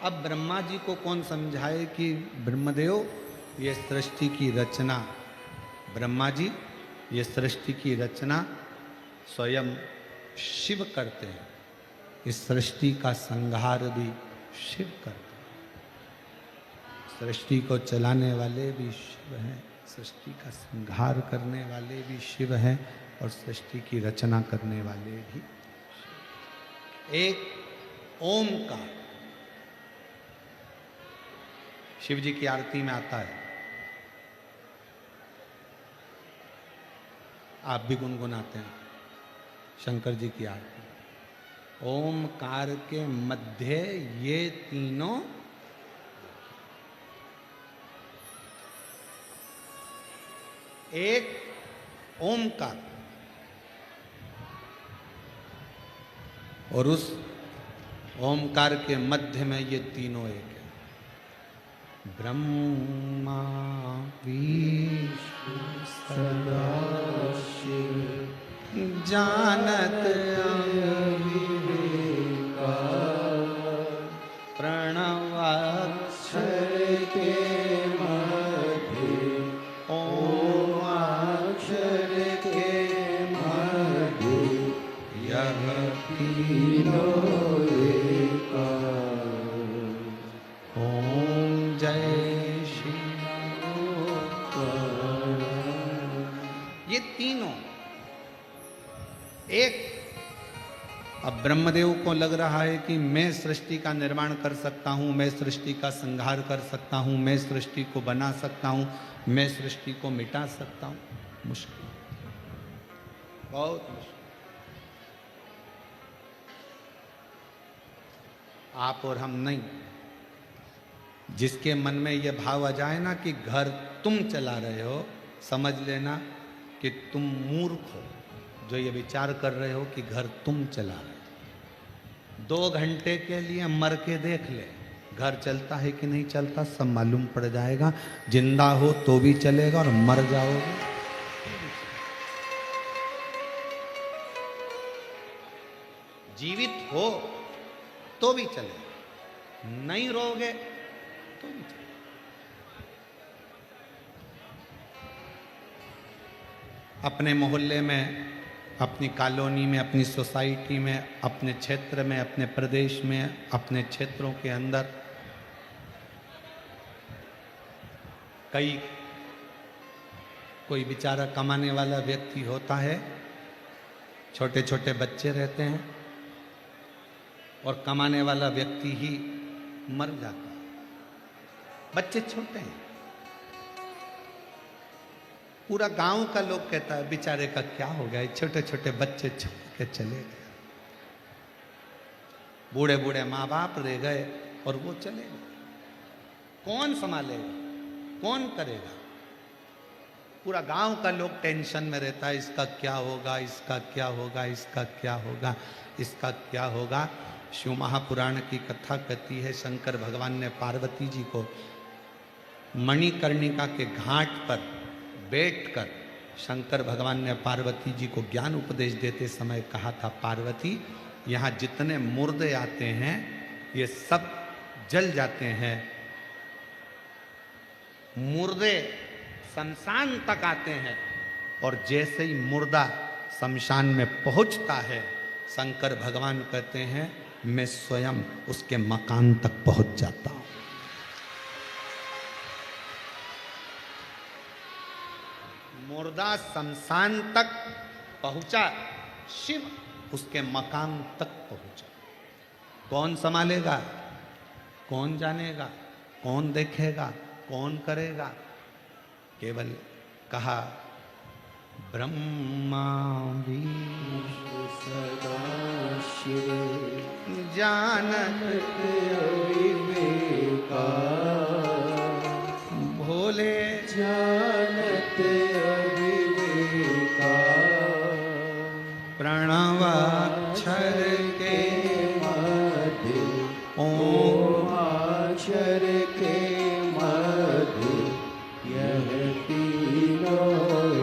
अब ब्रह्मा जी को कौन समझाए कि ब्रह्मदेव ये सृष्टि की रचना, ब्रह्मा जी ये सृष्टि की रचना स्वयं शिव करते हैं, इस सृष्टि का संहार भी शिव करते हैं। सृष्टि को चलाने वाले भी शिव हैं, सृष्टि का संहार करने वाले भी शिव हैं और सृष्टि की रचना करने वाले भी। एक ओमकार शिव जी की आरती में आता है, आप भी गुनगुनाते हैं शंकर जी की आरती। ओमकार के मध्य ये तीनों, एक ओमकार और उस ओमकार के मध्य में ये तीनों एक है। ब्रह्मा विष्णु सदाशिव जानत अविवेका प्रणवाक्षर के मध्य ओमाक्षर के मध्य यह तीनों एका। ओम जय शिव। ये तीनों एक। अब ब्रह्मदेव को लग रहा है कि मैं सृष्टि का निर्माण कर सकता हूं, मैं सृष्टि का संहार कर सकता हूं, मैं सृष्टि को बना सकता हूं, मैं सृष्टि को मिटा सकता हूं। मुश्किल, बहुत मुश्किल। आप और हम नहीं। जिसके मन में यह भाव आ जाए ना कि घर तुम चला रहे हो, समझ लेना कि तुम मूर्ख हो जो ये विचार कर रहे हो कि घर तुम चला रहे हो। 2 घंटे के लिए मर के देख ले, घर चलता है कि नहीं चलता सब मालूम पड़ जाएगा। जिंदा हो तो भी चलेगा और मर जाओगे। जीवित हो तो भी चलेगा, नहीं रहोगे तो भी चलेगा। अपने मोहल्ले में, अपनी कॉलोनी में, अपनी सोसाइटी में, अपने क्षेत्र में, अपने प्रदेश में, अपने क्षेत्रों के अंदर कोई बेचारा कमाने वाला व्यक्ति होता है, छोटे छोटे बच्चे रहते हैं और कमाने वाला व्यक्ति ही मर जाता है। बच्चे छोटे हैं, पूरा गांव का लोग कहता है बेचारे का क्या हो गया, छोटे छोटे बच्चे छोड़ के चले गए। बूढ़े बूढ़े माँ बाप रह गए और वो चले गए। कौन संभालेगा, कौन करेगा? पूरा गांव का लोग टेंशन में रहता है, इसका क्या होगा, इसका क्या होगा, इसका क्या होगा, इसका क्या होगा। शिव महापुराण की कथा कहती है शंकर भगवान ने पार्वती जी को मणिकर्णिका के घाट पर बैठकर शंकर भगवान ने पार्वती जी को ज्ञान उपदेश देते समय कहा था, पार्वती यहाँ जितने मुर्दे आते हैं ये सब जल जाते हैं। मुर्दे शमशान तक आते हैं और जैसे ही मुर्दा शमशान में पहुंचता है, शंकर भगवान कहते हैं मैं स्वयं उसके मकान तक पहुंच जाता हूं। मुर्दा शमशान तक पहुंचा, शिव उसके मकान तक पहुंचा। कौन संभालेगा, कौन जानेगा, कौन देखेगा, कौन करेगा? केवल कहा ब्रह्मा विष्णु सदाशिव जानत अविवेका भोले जानत अविवेका प्रणवाक्षर के मध्य ओमाक्षर के मध्य यह तीनों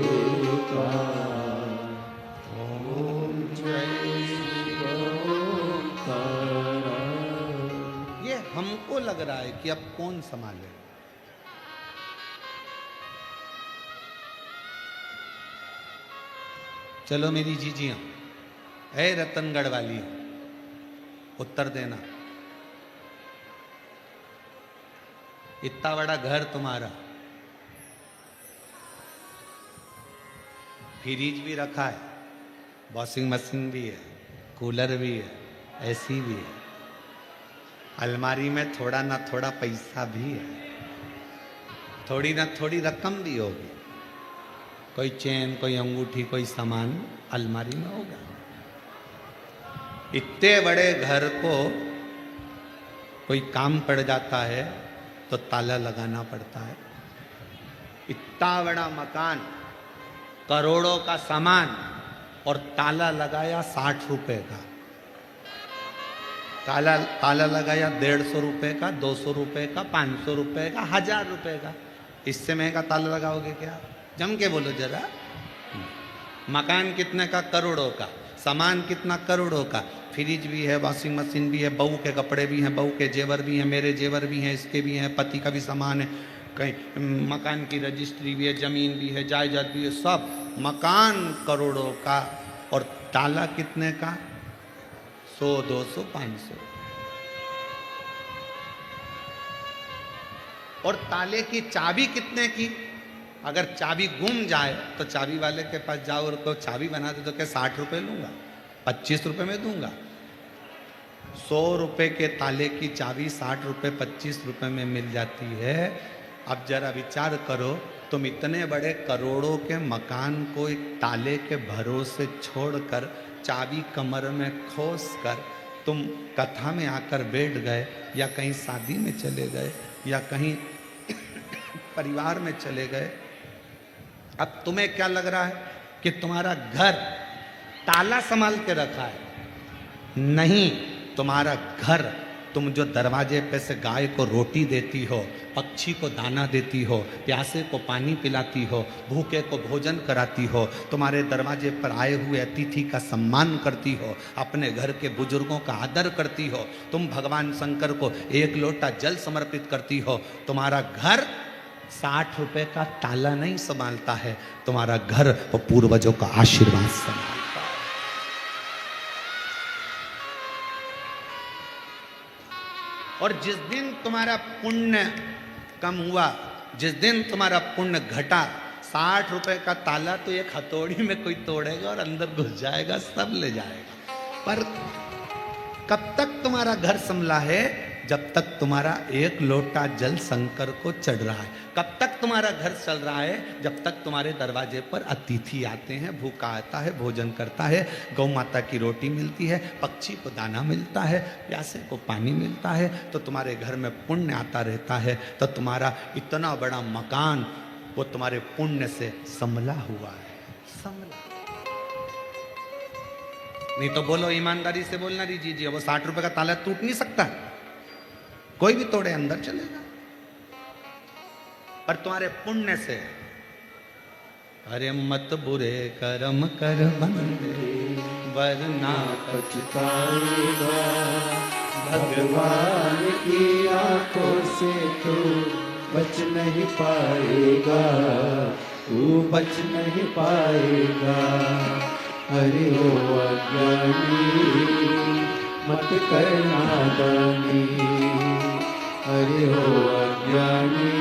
एका। ओम जय शिव। ये हमको सबको लग रहा है कि अब कौन संभाले। चलो मेरी जीजियां, है रतनगढ़ वाली, उत्तर देना। इतना बड़ा घर तुम्हारा, फ्रिज भी रखा है, वॉशिंग मशीन भी है, कूलर भी है, एसी भी है, अलमारी में थोड़ा ना थोड़ा पैसा भी है, थोड़ी ना थोड़ी रकम भी होगी, कोई चेन, कोई अंगूठी, कोई सामान अलमारी में होगा। इतने बड़े घर को कोई काम पड़ जाता है तो ताला लगाना पड़ता है। इतना बड़ा मकान, करोड़ों का सामान, और ताला लगाया 60 रुपए का। ताला लगाया 150 रुपए का, 200 रुपए का, 500 रुपए का, 1000 रुपए का। इससे महंगा ताला लगाओगे क्या? जम के बोलो जरा। मकान कितने का? करोड़ों का। सामान कितना? करोड़ों का। फ्रिज भी है, वॉशिंग मशीन भी है, बहू के कपड़े भी हैं, बहू के जेवर भी हैं, मेरे जेवर भी हैं, इसके भी हैं, पति का भी सामान है, कहीं मकान की रजिस्ट्री भी है, जमीन भी है, जायदाद भी है, सब। मकान करोड़ों का और ताला कितने का? 100, 200, 500। और ताले की चाबी कितने की? अगर चाबी गुम जाए तो चाबी वाले के पास जाओ और को चाबी बना दे तो क्या 60 रुपए लूंगा? 25 रुपए में दूंगा। 100 रुपए के ताले की चाबी 60 रुपए, 25 रुपए में मिल जाती है। अब जरा विचार करो, तुम इतने बड़े करोड़ों के मकान को एक ताले के भरोसे छोड़कर, चाबी कमर में खोस कर तुम कथा में आकर बैठ गए, या कहीं शादी में चले गए, या कहीं परिवार में चले गए। अब तुम्हें क्या लग रहा है कि तुम्हारा घर ताला संभाल के रखा है? नहीं, तुम्हारा घर, तुम जो दरवाजे पे से गाय को रोटी देती हो, पक्षी को दाना देती हो, प्यासे को पानी पिलाती हो, भूखे को भोजन कराती हो, तुम्हारे दरवाजे पर आए हुए अतिथि का सम्मान करती हो, अपने घर के बुजुर्गों का आदर करती हो, तुम भगवान शंकर को 1 लोटा जल समर्पित करती हो। तुम्हारा घर 60 रुपए का ताला नहीं संभालता है, तुम्हारा घर वो पूर्वजों का आशीर्वाद संभालता है। और जिस दिन तुम्हारा पुण्य कम हुआ, जिस दिन तुम्हारा पुण्य घटा, 60 रुपए का ताला तो एक हथौड़ी में कोई तोड़ेगा और अंदर घुस जाएगा, सब ले जाएगा। पर कब तक तुम्हारा घर संभला है? जब तक तुम्हारा 1 लोटा जल शंकर को चढ़ रहा है। कब तक तुम्हारा घर चल रहा है? जब तक तुम्हारे दरवाजे पर अतिथि आते हैं, भूखा आता है, भोजन करता है, गौ माता की रोटी मिलती है, पक्षी को दाना मिलता है, प्यासे को पानी मिलता है, तो तुम्हारे घर में पुण्य आता रहता है। तो तुम्हारा इतना बड़ा मकान वो तुम्हारे पुण्य से संभला हुआ है, संभला। नहीं तो बोलो, ईमानदारी से बोलना दीजिए जी, वो 60 रुपए का ताला टूट नहीं सकता, कोई भी तोड़े अंदर चलेगा। पर तुम्हारे पुण्य से, अरे मत बुरे कर्म कर बंदे वरना पछताएगा, भगवान की आंखों से तू बच नहीं पाएगा, तू बच नहीं पाएगा। अरे ओ अज्ञानी मत कर नादानी, अरे हो अज्ञानी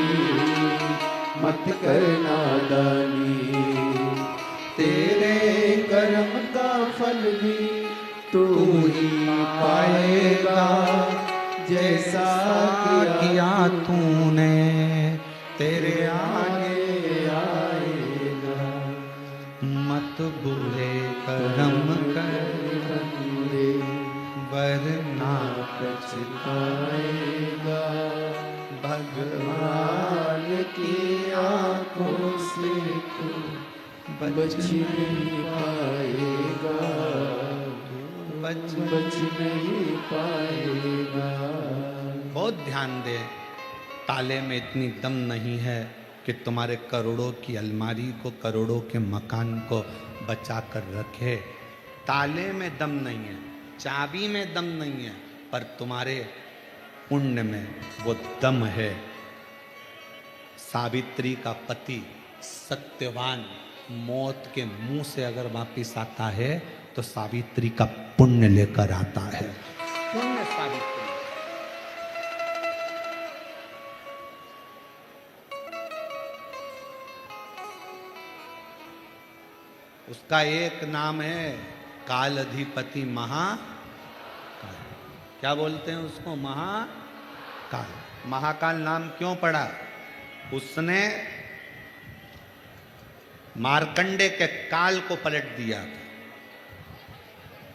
मत कर नादानी। तेरे कर्म का फल भी तू ही पाएगा, जैसा किया तूने तेरे आगे आएगा। मत बुरे कर्म कर वरना पछताएगा, भगवान की आंखों से तू बच नहीं पाएगा, बच नहीं पाएगा। बहुत ध्यान दे, ताले में इतनी दम नहीं है कि तुम्हारे करोड़ों की अलमारी को, करोड़ों के मकान को बचा कर रखे। ताले में दम नहीं है, चाबी में दम नहीं है, पर तुम्हारे पुण्य में वो दम है। सावित्री का पति सत्यवान मौत के मुंह से अगर वापिस आता है तो सावित्री का पुण्य लेकर आता है। पुण्य सावित्री। उसका एक नाम है काल अधिपति महाकाल। क्या बोलते हैं उसको? महाकाल। महाकाल नाम क्यों पड़ा? उसने मार्कंडे के काल को पलट दिया था।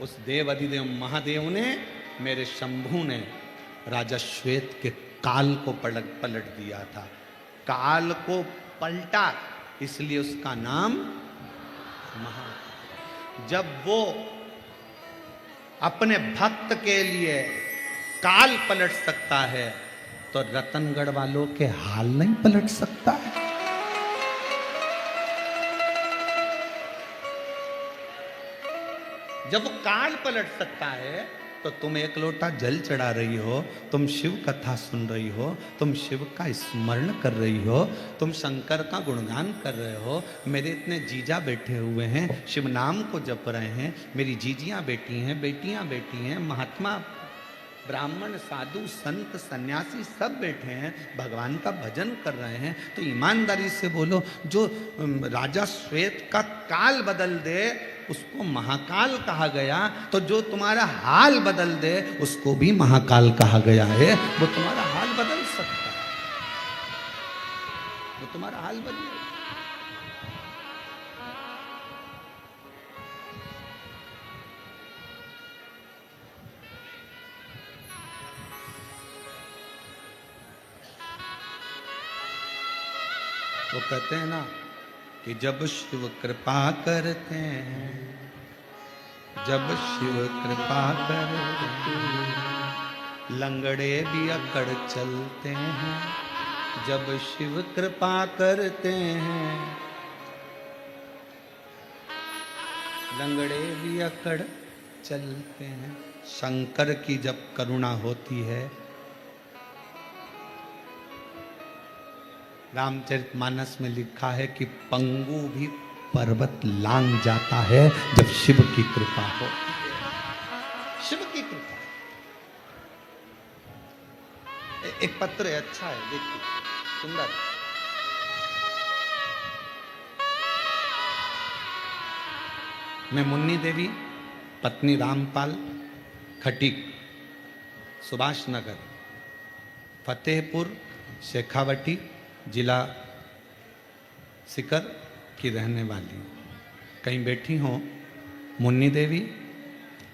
उस देव अधिदेव महादेव ने, मेरे शंभू ने राजा श्वेत के काल को पलट दिया था। काल को पलटा, इसलिए उसका नाम महाकाल। जब वो अपने भक्त के लिए काल पलट सकता है तो रतनगढ़ वालों के हाल नहीं पलट सकता है। जब वो काल पलट सकता है तो तुम एक लोटा जल चढ़ा रही हो, तुम शिव कथा सुन रही हो, तुम शिव का स्मरण कर रही हो, तुम शंकर का गुणगान कर रहे हो। मेरे इतने जीजा बैठे हुए हैं, शिव नाम को जप रहे हैं, मेरी जीजियां बेटी हैं, बेटियां बेटी हैं, महात्मा ब्राह्मण साधु संत सन्यासी सब बैठे हैं, भगवान का भजन कर रहे हैं। तो ईमानदारी से बोलो, जो राजा श्वेत का काल बदल दे उसको महाकाल कहा गया, तो जो तुम्हारा हाल बदल दे उसको भी महाकाल कहा गया है। वो तुम्हारा हाल बदल सकता है, वो तुम्हारा हाल बदले। वो कहते हैं ना कि जब शिव कृपा करते हैं, जब शिव कृपा करते हैं, लंगड़े भी अकड़ चलते हैं। जब शिव कृपा करते हैं, लंगड़े भी अकड़ चलते हैं। शंकर की जब करुणा होती है, रामचरितमानस में लिखा है कि पंगु भी पर्वत लांग जाता है जब शिव की कृपा हो। शिव की कृपा। एक पत्र है, अच्छा है, देखिए, सुंदर। मैं मुन्नी देवी, पत्नी रामपाल, खटीक, सुभाष नगर, फतेहपुर, शेखावटी, जिला सीकर की रहने वाली। कहीं बैठी हो? मुन्नी देवी,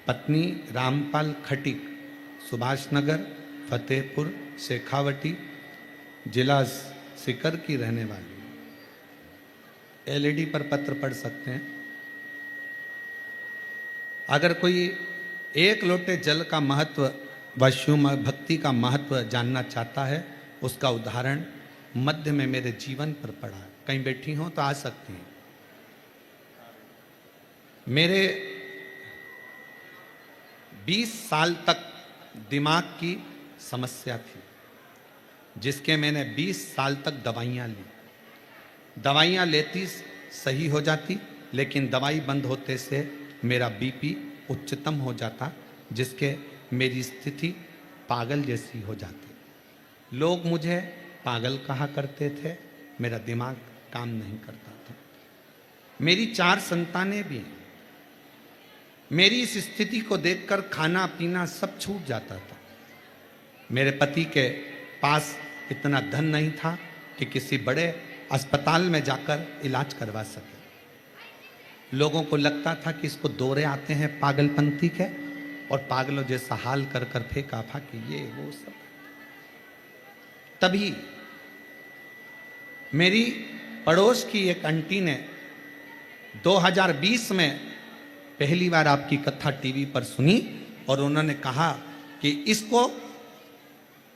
पत्नी रामपाल, खटीक, सुभाष नगर, फतेहपुर, शेखावटी, जिला सीकर की रहने वाली। एलईडी पर पत्र पढ़ सकते हैं। अगर कोई एक लोटे जल का महत्व व शिव भक्ति का महत्व जानना चाहता है, उसका उदाहरण मध्य में मेरे जीवन पर पड़ा। कहीं बैठी हो तो आ सकती हैं। मेरे 20 साल तक दिमाग की समस्या थी, जिसके मैंने 20 साल तक दवाइयाँ ली। दवाइयाँ लेती सही हो जाती, लेकिन दवाई बंद होते से मेरा बीपी उच्चतम हो जाता, जिसके मेरी स्थिति पागल जैसी हो जाती। लोग मुझे पागल कहा करते थे, मेरा दिमाग काम नहीं करता था। मेरी 4 संतानें भी हैं। मेरी इस स्थिति को देखकर खाना पीना सब छूट जाता था। मेरे पति के पास इतना धन नहीं था कि किसी बड़े अस्पताल में जाकर इलाज करवा सके। लोगों को लगता था कि इसको दौरे आते हैं पागलपंथी के, और पागलों जैसा हाल कर कर फेंका था कि ये वो सब। तभी मेरी पड़ोस की एक आंटी ने 2020 में पहली बार आपकी कथा टीवी पर सुनी, और उन्होंने कहा कि इसको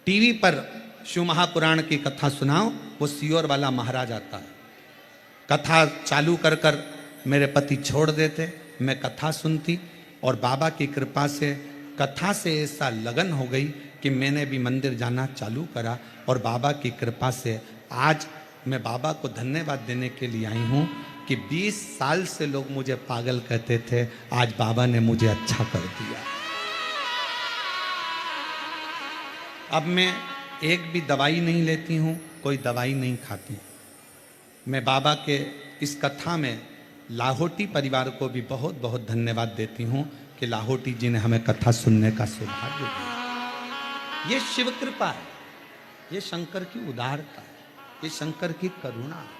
टीवी पर शिव महापुराण की कथा सुनाओ, वो सियोर वाला महाराज आता है। कथा चालू कर कर मेरे पति छोड़ देते, मैं कथा सुनती, और बाबा की कृपा से कथा से ऐसा लगन हो गई कि मैंने भी मंदिर जाना चालू करा और बाबा की कृपा से आज मैं बाबा को धन्यवाद देने के लिए आई हूँ कि 20 साल से लोग मुझे पागल कहते थे, आज बाबा ने मुझे अच्छा कर दिया। अब मैं एक भी दवाई नहीं लेती हूँ, कोई दवाई नहीं खाती। मैं बाबा के इस कथा में लाहोटी परिवार को भी बहुत बहुत धन्यवाद देती हूँ कि लाहोटी जी ने हमें कथा सुनने का सौभाग्य दिया। ये शिव कृपा है, ये शंकर की उदारता है, ये शंकर की करुणा है।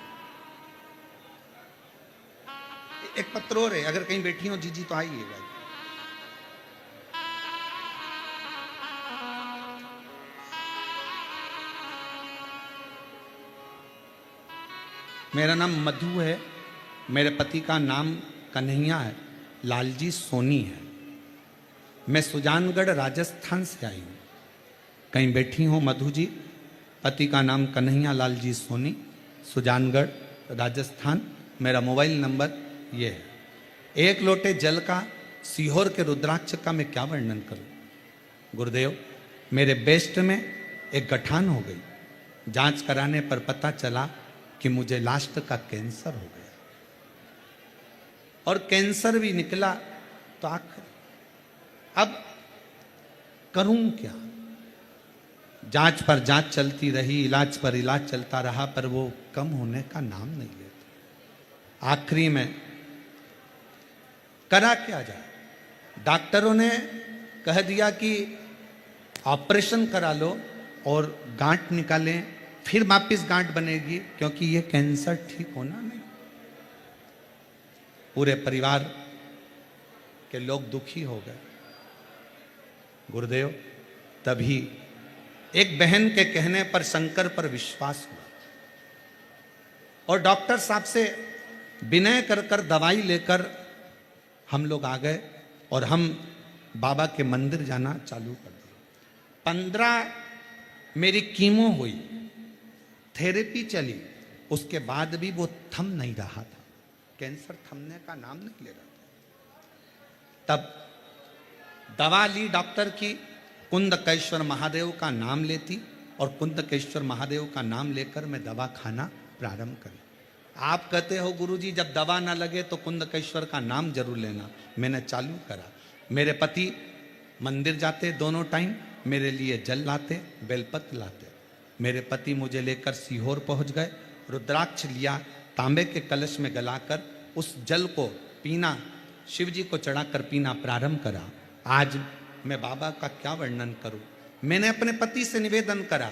एक पत्र और है, अगर कहीं बैठी हो जीजी तो आइएगा। मेरा नाम मधु है, मेरे पति का नाम कन्हैया है, लालजी सोनी है। मैं सुजानगढ़ राजस्थान से आई हूँ। कहीं बैठी हूँ मधु जी, पति का नाम कन्हैया लालजी सोनी, सुजानगढ़ राजस्थान। मेरा मोबाइल नंबर ये है। एक लोटे जल का सीहोर के रुद्राक्ष का मैं क्या वर्णन करूं। गुरुदेव, मेरे बेस्ट में एक गठान हो गई। जांच कराने पर पता चला कि मुझे लास्ट का कैंसर हो गया और कैंसर भी निकला तो आखिर अब करूं क्या। जांच पर जांच चलती रही, इलाज पर इलाज चलता रहा, पर वो कम होने का नाम नहीं लेता। आखिरी में करा क्या जाए। डॉक्टरों ने कह दिया कि ऑपरेशन करा लो और गांठ निकालें, फिर वापिस गांठ बनेगी, क्योंकि ये कैंसर ठीक होना नहीं। पूरे परिवार के लोग दुखी हो गए। गुरुदेव, तभी एक बहन के कहने पर शंकर पर विश्वास हुआ और डॉक्टर साहब से विनय कर कर दवाई लेकर हम लोग आ गए और हम बाबा के मंदिर जाना चालू कर दिया। 15 मेरी कीमो हुई, थेरेपी चली, उसके बाद भी वो थम नहीं रहा था। कैंसर थमने का नाम नहीं ले रहा था। तब दवा ली डॉक्टर की, कुंदकेश्वर महादेव का नाम लेती और कुंदकेश्वर महादेव का नाम लेकर मैं दवा खाना प्रारंभ करी। आप कहते हो गुरुजी जब दवा ना लगे तो कुंदकेश्वर का नाम जरूर लेना। मैंने चालू करा। मेरे पति मंदिर जाते दोनों टाइम, मेरे लिए जल लाते, बेलपत्र लाते। मेरे पति मुझे लेकर सीहोर पहुंच गए। रुद्राक्ष लिया, तांबे के कलश में गलाकर उस जल को पीना, शिव जी को चढ़ाकर पीना प्रारंभ करा। आज मैं बाबा का क्या वर्णन करूं। मैंने अपने पति से निवेदन करा।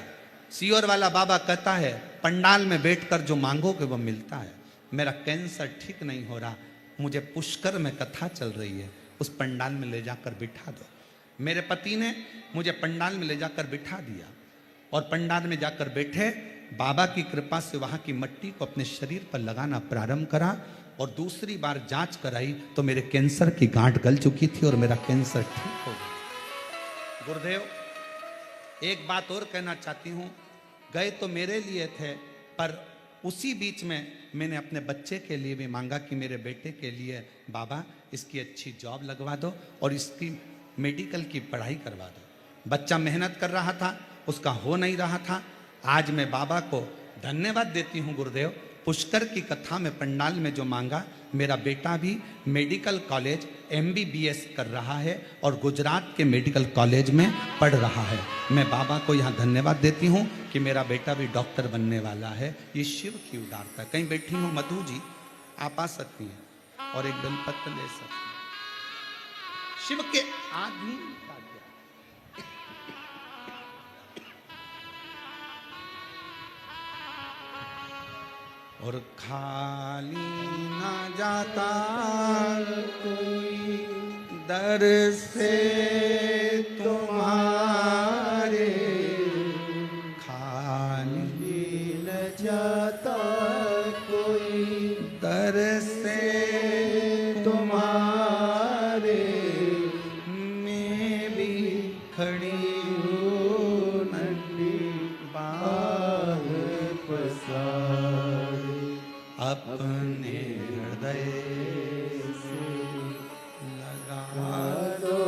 सीहोर वाला बाबा कहता है पंडाल में बैठकर जो मांगोगे वो मिलता है। मेरा कैंसर ठीक नहीं हो रहा, मुझे पुष्कर में कथा चल रही है, उस पंडाल में ले जाकर बिठा दो। मेरे पति ने मुझे पंडाल में ले जाकर बिठा दिया और पंडाल में जाकर बैठे। बाबा की कृपा से वहां की मिट्टी को अपने शरीर पर लगाना प्रारंभ करा और दूसरी बार जांच कराई तो मेरे कैंसर की गांठ गल चुकी थी और मेरा कैंसर ठीक हो गया। गुरुदेव, एक बात और कहना चाहती हूँ। गए तो मेरे लिए थे, पर उसी बीच में मैंने अपने बच्चे के लिए भी मांगा कि मेरे बेटे के लिए बाबा इसकी अच्छी जॉब लगवा दो और इसकी मेडिकल की पढ़ाई करवा दो। बच्चा मेहनत कर रहा था, उसका हो नहीं रहा था। आज मैं बाबा को धन्यवाद देती हूँ गुरुदेव। पुष्कर की कथा में पंडाल में जो मांगा, मेरा बेटा भी मेडिकल कॉलेज MBBS कर रहा है और गुजरात के मेडिकल कॉलेज में पढ़ रहा है। मैं बाबा को यहाँ धन्यवाद देती हूँ कि मेरा बेटा भी डॉक्टर बनने वाला है। ये शिव की उदारता। कहीं बैठी हूँ मधु जी, आप आ सकती हैं और एक बेलपत्र ले सकती हैं। शिव के आदमी और खाली ना जाता कोई दर से तुम्हारे, खाली न जाता कोई दर से तुम्हारे। मैं भी खड़ी हूँ नंदी बाग पसार, अपने हृदय से लगा लो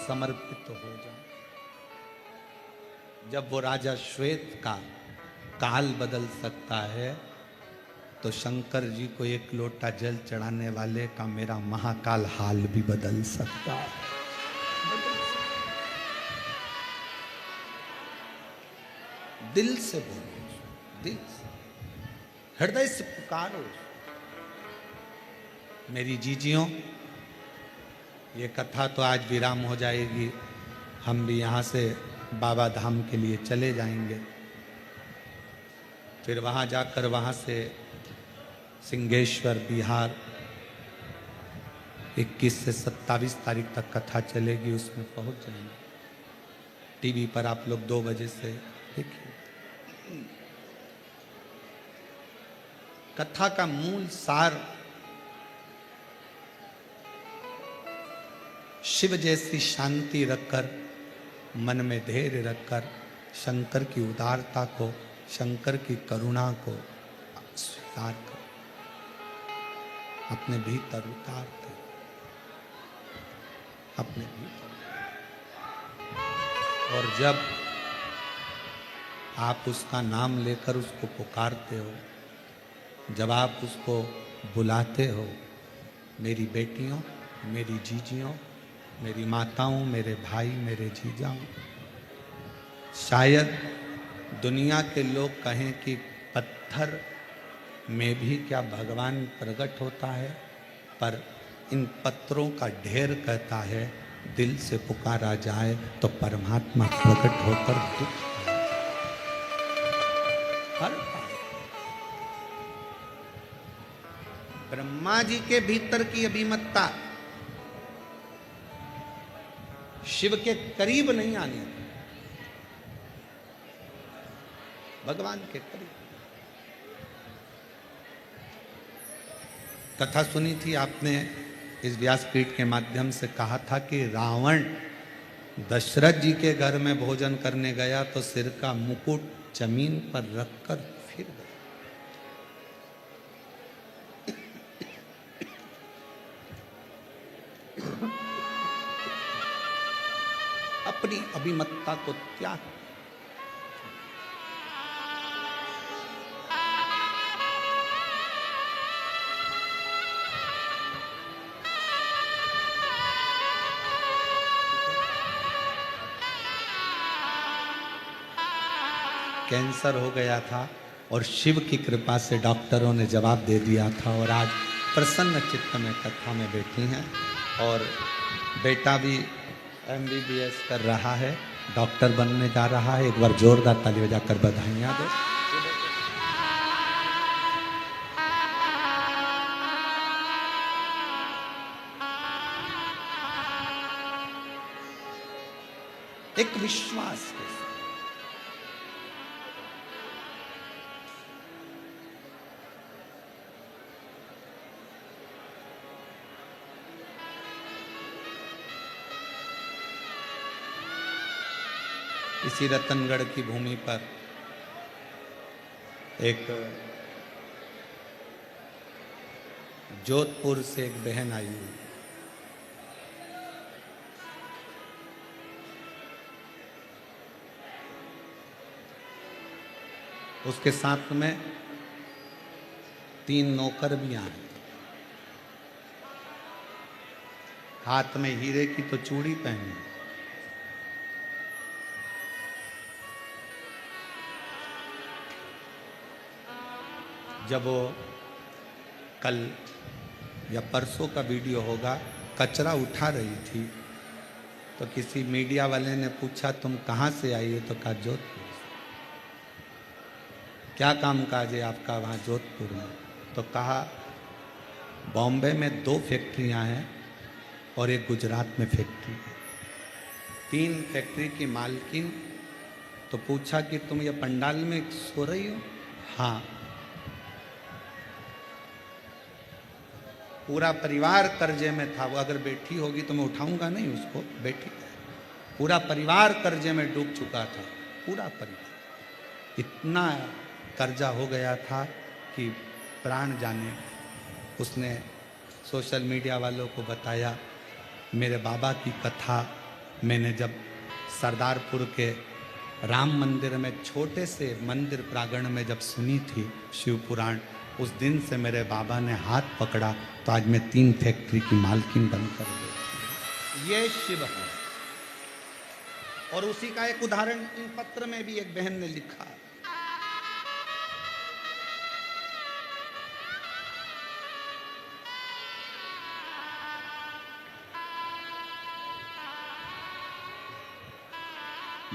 समर्पित हो जाऊं। जब वो राजा श्वेत का काल बदल सकता है तो शंकर जी को एक लोटा जल चढ़ाने वाले का मेरा महाकाल हाल भी बदल सकता है। दिल से बोलो, दिल से, हृदय से पुकारो। मेरी जीजियों, ये कथा तो आज विराम हो जाएगी। हम भी यहाँ से बाबा धाम के लिए चले जाएंगे। फिर वहाँ जाकर वहाँ से सिंहेश्वर बिहार 21 से 27 तारीख तक कथा चलेगी, उसमें पहुँच जाएंगे। टीवी पर आप लोग 2 बजे से देखिए। कथा का मूल सार शिव जैसी शांति रखकर, मन में धैर्य रखकर शंकर की उदारता को, शंकर की करुणा को स्वीकार कर अपने भीतर उतारते, अपने भीतर। और जब आप उसका नाम लेकर उसको पुकारते हो, जब आप उसको बुलाते हो, मेरी बेटियों, मेरी जीजियों, मेरी माताओं, मेरे भाई, मेरे जीजाओं, शायद दुनिया के लोग कहें कि पत्थर में भी क्या भगवान प्रकट होता है, पर इन पत्थरों का ढेर कहता है दिल से पुकारा जाए तो परमात्मा प्रकट होकर दुख हर पाए। ब्रह्मा जी के भीतर की अभिमतता शिव के करीब नहीं आने, भगवान के करीब। कथा सुनी थी आपने, इस व्यासपीठ के माध्यम से कहा था कि रावण दशरथ जी के घर में भोजन करने गया तो सिर का मुकुट जमीन पर रखकर फिर गया। अपनी अभिमतता को त्याग, कैंसर हो गया था और शिव की कृपा से डॉक्टरों ने जवाब दे दिया था, और आज प्रसन्न चित्त में कथा में बैठी हैं। और बेटा भी MBBS कर रहा है, डॉक्टर बनने जा रहा है। एक बार जोरदार ताली बजाकर बधाइयाँ दो। एक विश्वास के साथ इसी रतनगढ़ की भूमि पर एक जोधपुर से एक बहन आई हुई, उसके साथ में 3 नौकर भी आए। हाथ में हीरे की तो चूड़ी पहनी, जब वो कल या परसों का वीडियो होगा, कचरा उठा रही थी तो किसी मीडिया वाले ने पूछा तुम कहाँ से आई हो, तो कहा जोधपुर। क्या काम काज है आपका वहाँ जोधपुर में? तो कहा बॉम्बे में 2 फैक्ट्रियाँ हैं और एक गुजरात में फैक्ट्री, 3 फैक्ट्री की मालकिन। तो पूछा कि तुम ये पंडाल में सो रही हो? हाँ। पूरा परिवार कर्जे में था, वो अगर बैठी होगी तो मैं उठाऊंगा नहीं उसको, बैठी। पूरा परिवार कर्जे में डूब चुका था, पूरा परिवार। इतना कर्जा हो गया था कि प्राण जाने। उसने सोशल मीडिया वालों को बताया मेरे बाबा की कथा मैंने जब सरदारपुर के राम मंदिर में छोटे से मंदिर प्रांगण में जब सुनी थी शिव पुराण, उस दिन से मेरे बाबा ने हाथ पकड़ा तो आज मैं 3 फैक्ट्री की मालकिन बनकर गई। ये शिव है। और उसी का एक उदाहरण इन पत्र में भी एक बहन ने लिखा।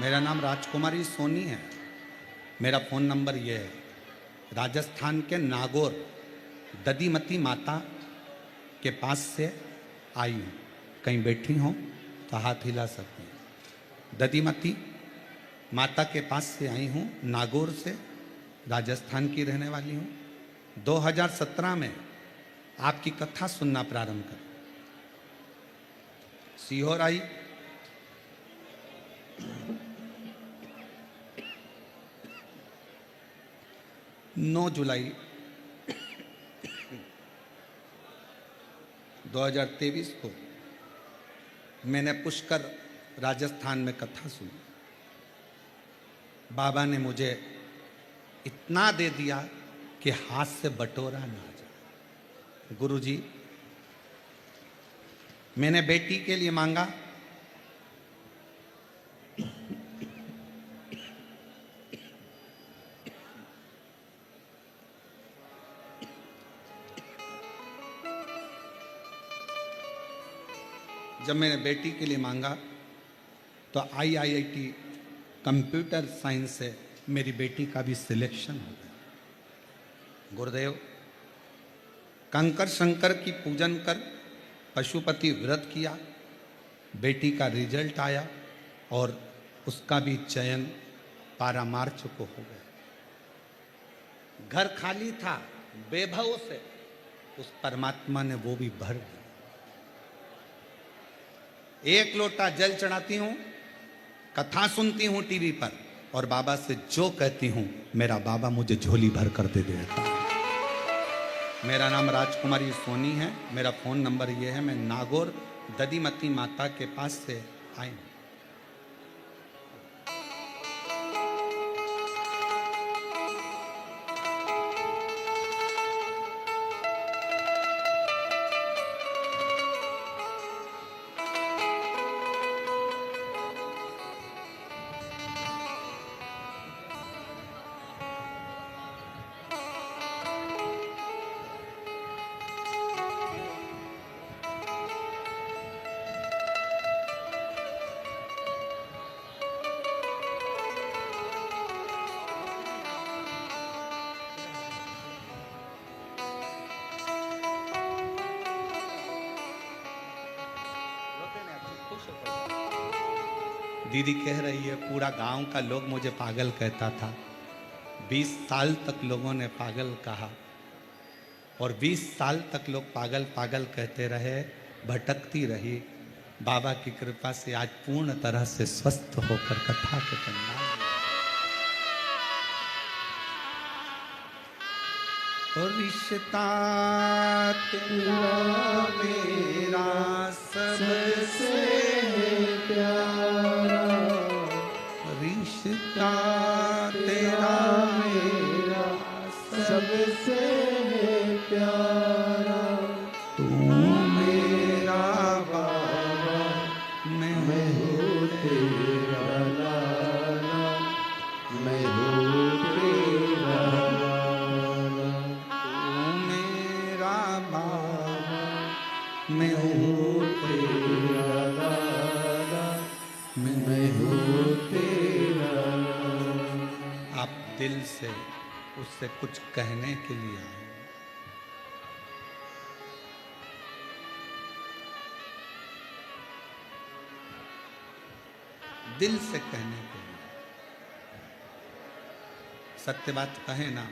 मेरा नाम राजकुमारी सोनी है। मेरा फ़ोन नंबर ये है। राजस्थान के नागौर दधीमती माता के पास से आई हूँ। कहीं बैठी हों तो हाथ हिला सकती हैं। दधीमती माता के पास से आई हूँ, नागौर से, राजस्थान की रहने वाली हूँ। 2017 में आपकी कथा सुनना प्रारंभ कर सीहोर आई। 9 जुलाई 2023 को मैंने पुष्कर राजस्थान में कथा सुनी। बाबा ने मुझे इतना दे दिया कि हाथ से बटोरा ना जाए। गुरुजी, मैंने बेटी के लिए मांगा, जब मैंने बेटी के लिए मांगा तो IIT कंप्यूटर साइंस से मेरी बेटी का भी सिलेक्शन हो गया। गुरुदेव, कंकर शंकर की पूजन कर पशुपति व्रत किया, बेटी का रिजल्ट आया और उसका भी चयन 12 मार्च को हो गया। घर खाली था, बेभव से उस परमात्मा ने वो भी भर दिया। 1 लोटा जल चढ़ाती हूँ, कथा सुनती हूँ टीवी पर और बाबा से जो कहती हूँ मेरा बाबा मुझे झोली भर कर दे देता है। मेरा नाम राजकुमारी सोनी है। मेरा फ़ोन नंबर ये है। मैं नागौर दधीमती माता के पास से आई हूँ। दीदी कह रही है पूरा गांव का लोग मुझे पागल कहता था। 20 साल तक लोगों ने पागल कहा और 20 साल तक लोग पागल पागल कहते रहे, भटकती रही। बाबा की कृपा से आज पूर्ण तरह से स्वस्थ होकर कथा के पंडाल और रिश्ता तेरा मेरा सबसे प्यारा, रिश्ता तेरा मेरा सबसे प्यारा, तू मेरा बाबा, मैं हूँ तेरा लाला, मैं हूँ तेरा लाला, तू मेरा बाबा, मैं हूँ तेरा लाला, मैं हूँ तेरा लाला। आप दिल से उससे कुछ कहने के लिए आए। दिल से कहने के लिए। सत्य बात कहें ना,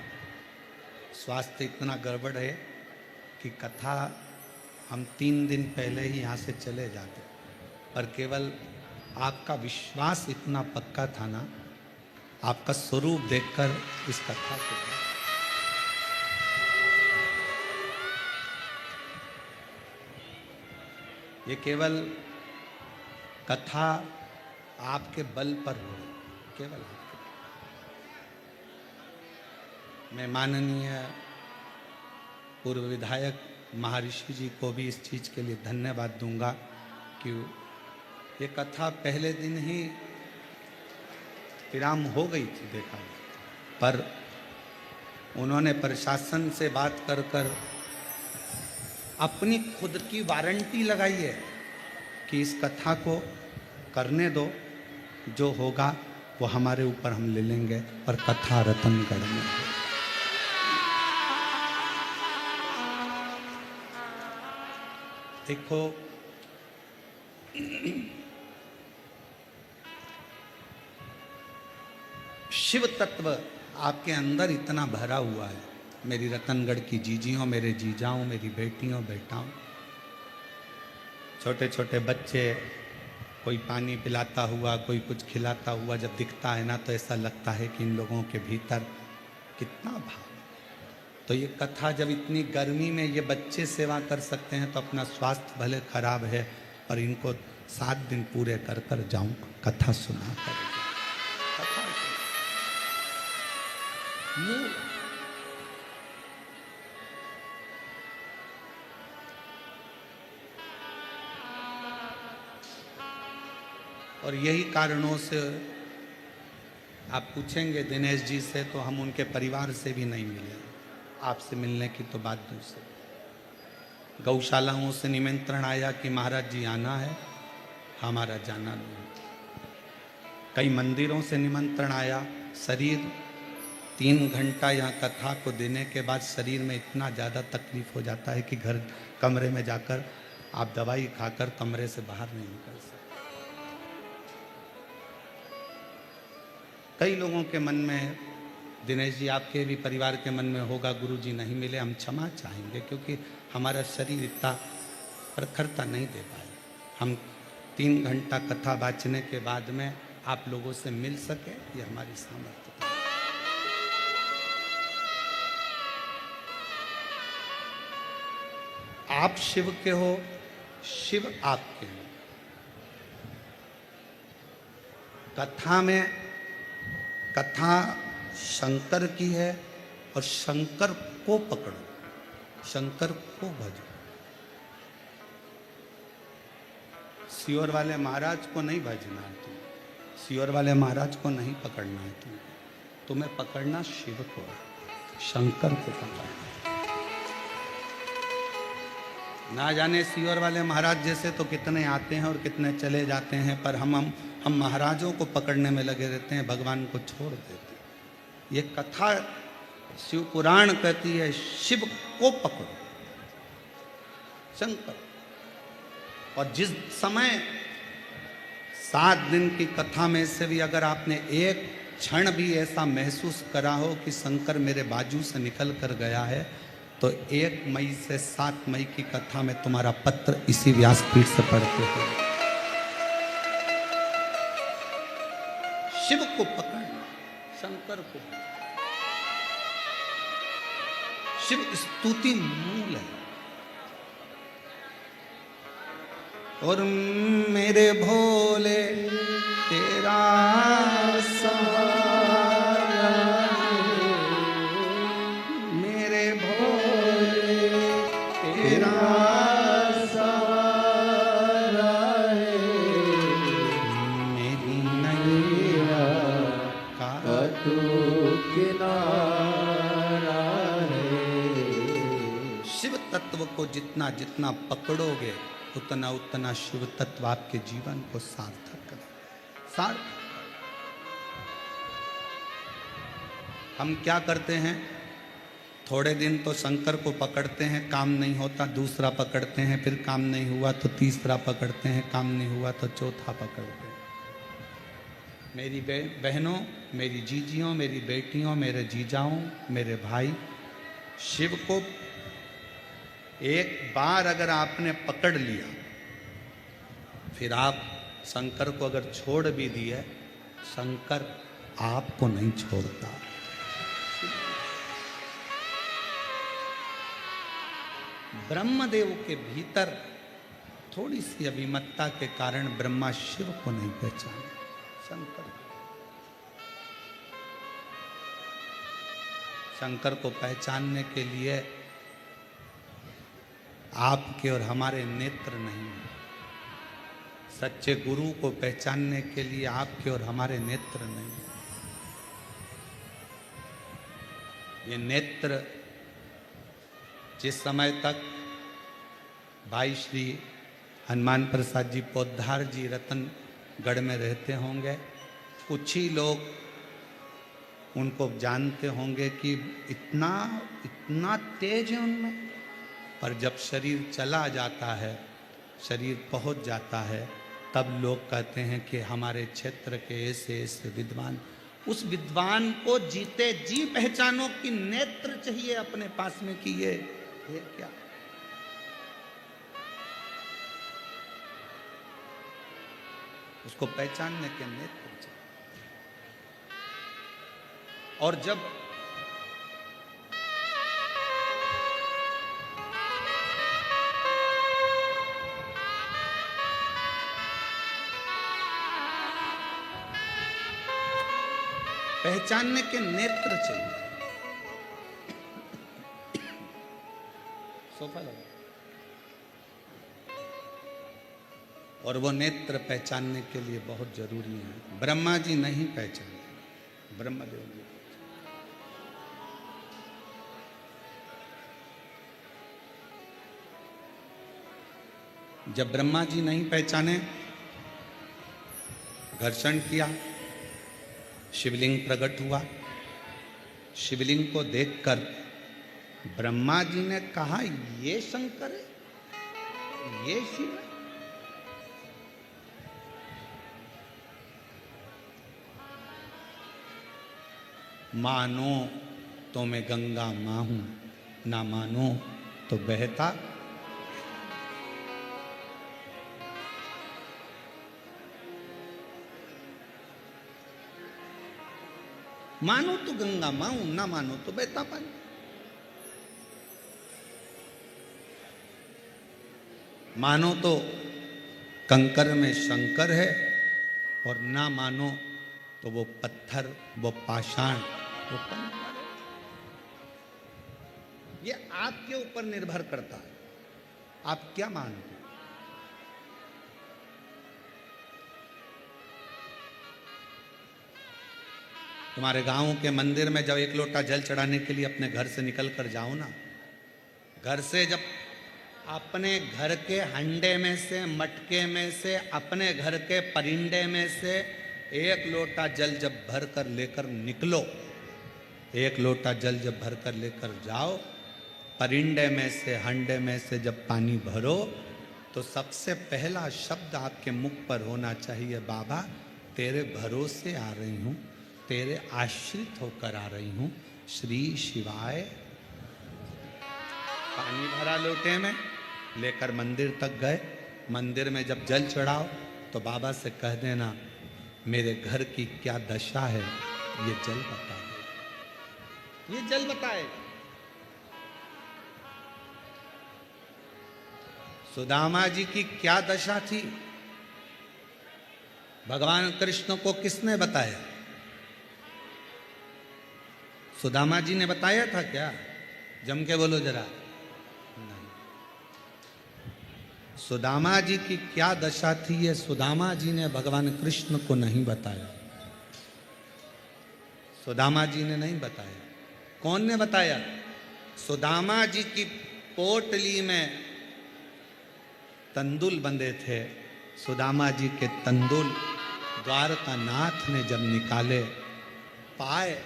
स्वास्थ्य इतना गड़बड़ है कि कथा हम 3 दिन पहले ही यहाँ से चले जाते, पर केवल आपका विश्वास इतना पक्का था ना, आपका स्वरूप देखकर इस कथा को ये केवल कथा आपके बल पर हो रही, केवल आपके। मैं माननीय पूर्व विधायक महर्षि जी को भी इस चीज़ के लिए धन्यवाद दूंगा कि ये कथा पहले दिन ही विराम हो गई थी, देखा, पर उन्होंने प्रशासन से बात कर कर अपनी खुद की वारंटी लगाई है कि इस कथा को करने दो, जो होगा वो हमारे ऊपर हम ले लेंगे, और कथा रतनगढ़ में है। देखो, शिव तत्व आपके अंदर इतना भरा हुआ है। मेरी रतनगढ़ की जीजियों, मेरे जीजाओं, मेरी बेटियों बेटाओं, छोटे छोटे बच्चे, कोई पानी पिलाता हुआ, कोई कुछ खिलाता हुआ जब दिखता है ना, तो ऐसा लगता है कि इन लोगों के भीतर कितना भाव। तो ये कथा, जब इतनी गर्मी में ये बच्चे सेवा कर सकते हैं, तो अपना स्वास्थ्य भले खराब है, और इनको 7 दिन पूरे कर कर जाऊं कथा सुना कर। कथा मूल, और यही कारणों से आप पूछेंगे दिनेश जी से, तो हम उनके परिवार से भी नहीं मिले। आपसे मिलने की तो बात दूसरी। गौशालाओं से निमंत्रण आया कि महाराज जी आना है, हमारा जाना नहीं। कई मंदिरों से निमंत्रण आया। शरीर 3 घंटा यहाँ कथा को देने के बाद शरीर में इतना ज़्यादा तकलीफ हो जाता है कि घर कमरे में जाकर आप दवाई खाकर कमरे से बाहर नहीं निकल सकते। कई लोगों के मन में, दिनेश जी आपके भी परिवार के मन में होगा, गुरु जी नहीं मिले, हम क्षमा चाहेंगे, क्योंकि हमारा शरीर इतना प्रखरता नहीं दे पाए। हम 3 घंटा कथा बाँचने के बाद में आप लोगों से मिल सके, ये हमारी सामर्थ्य। आप शिव के हो, शिव आपके हो। कथा में, कथा शंकर की है, और शंकर को पकड़ो, शंकर को भजो। सियोर वाले महाराज को नहीं भजना है तुम्हें, सियोर वाले महाराज को नहीं पकड़ना है तुम्हें पकड़ना शिव को है, शंकर को पकड़ना। ना जाने सियोर वाले महाराज जैसे तो कितने आते हैं और कितने चले जाते हैं, पर हम महाराजों को पकड़ने में लगे रहते हैं, भगवान को छोड़ देते हैं। ये कथा शिव पुराण कहती है, शिव को पकड़ो, शंकर। और जिस समय 7 दिन की कथा में से भी अगर आपने एक क्षण भी ऐसा महसूस करा हो कि शंकर मेरे बाजू से निकल कर गया है, तो 1 मई से 7 मई की कथा में तुम्हारा पत्र इसी व्यासपीठ से पढ़ते हो। शिव को पकड़ना, शंकर को। शिव स्तुति मूल है। और मेरे भोले तेरा सहारा, मेरे भोले तेरा सहारा है, मेरी नैया का तू किनारा है। शिव तत्व को जितना जितना पकड़ोगे, उतना उतना शिव तत्व आपके जीवन को सार्थक करे। सार्थक। हम क्या करते हैं, थोड़े दिन तो शंकर को पकड़ते हैं, काम नहीं होता, दूसरा पकड़ते हैं, फिर काम नहीं हुआ तो तीसरा पकड़ते हैं, काम नहीं हुआ तो चौथा पकड़ते हैं। मेरी बहनों, मेरी जीजियों, मेरी बेटियों, मेरे जीजाओं, मेरे भाई, शिव को एक बार अगर आपने पकड़ लिया, फिर आप शंकर को अगर छोड़ भी दिए, शंकर आपको नहीं छोड़ता। ब्रह्मदेव के भीतर थोड़ी सी अभिमतता के कारण ब्रह्मा शिव को नहीं पहचाने, शंकर शंकर को पहचानने के लिए आपके और हमारे नेत्र नहीं है। सच्चे गुरु को पहचानने के लिए आपके और हमारे नेत्र नहीं है। ये नेत्र जिस समय तक भाई श्री हनुमान प्रसाद जी पोद्दार जी रतनगढ़ में रहते होंगे, कुछ ही लोग उनको जानते होंगे कि इतना इतना तेज है उनमें। पर जब शरीर चला जाता है, शरीर पहुंच जाता है, तब लोग कहते हैं कि हमारे क्षेत्र के ऐसे ऐसे विद्वान। उस विद्वान को जीते जी पहचानो कि नेत्र चाहिए अपने पास में कि ये क्या। उसको पहचानने के नेत्र चाहिए। और जब पहचानने के नेत्र चाहिए। सोफा लगा। और वो नेत्र पहचानने के लिए बहुत जरूरी है। ब्रह्मा जी नहीं पहचानते, ब्रह्मदेव जी। जब ब्रह्मा जी नहीं पहचाने, घर्षण किया, शिवलिंग प्रकट हुआ। शिवलिंग को देखकर ब्रह्मा जी ने कहा, ये शंकर है, ये शिव है। मानो तो मैं गंगा मां हूं, ना मानो तो बहता। मानो तो गंगा मां हूं, ना मानो तो बहता पानी। मानो तो कंकर में शंकर है, और ना मानो तो वो पत्थर, वो पाषाण, वो कंकर। ये आपके ऊपर निर्भर करता है, आप क्या मानते हैं। तुम्हारे गांव के मंदिर में जब एक लोटा जल चढ़ाने के लिए अपने घर से निकल कर जाओ ना, घर से जब अपने घर के हंडे में से, मटके में से, अपने घर के परिंडे में से एक लोटा जल जब भर कर लेकर निकलो, एक लोटा जल जब भर कर लेकर जाओ, परिंडे में से, हंडे में से जब पानी भरो, तो सबसे पहला शब्द आपके मुख पर होना चाहिए, बाबा तेरे भरोसे आ रही हूं, तेरे आश्रित होकर आ रही हूं, श्री शिवाय। पानी भरा लोटे में, लेकर मंदिर तक गए। मंदिर में जब जल चढ़ाओ तो बाबा से कह देना, मेरे घर की क्या दशा है, ये जल बता दे, ये जल बताए। सुदामा जी की क्या दशा थी, भगवान कृष्ण को किसने बताया? सुदामा जी ने बताया था क्या? जम के बोलो जरा। नहीं। सुदामा जी की क्या दशा थी, ये सुदामा जी ने भगवान कृष्ण को नहीं बताया। सुदामा जी ने नहीं बताया। कौन ने बताया? सुदामा जी की पोटली में तंदुल बंधे थे। सुदामा जी के तंदुल द्वारकानाथ ने जब निकाले, पाए,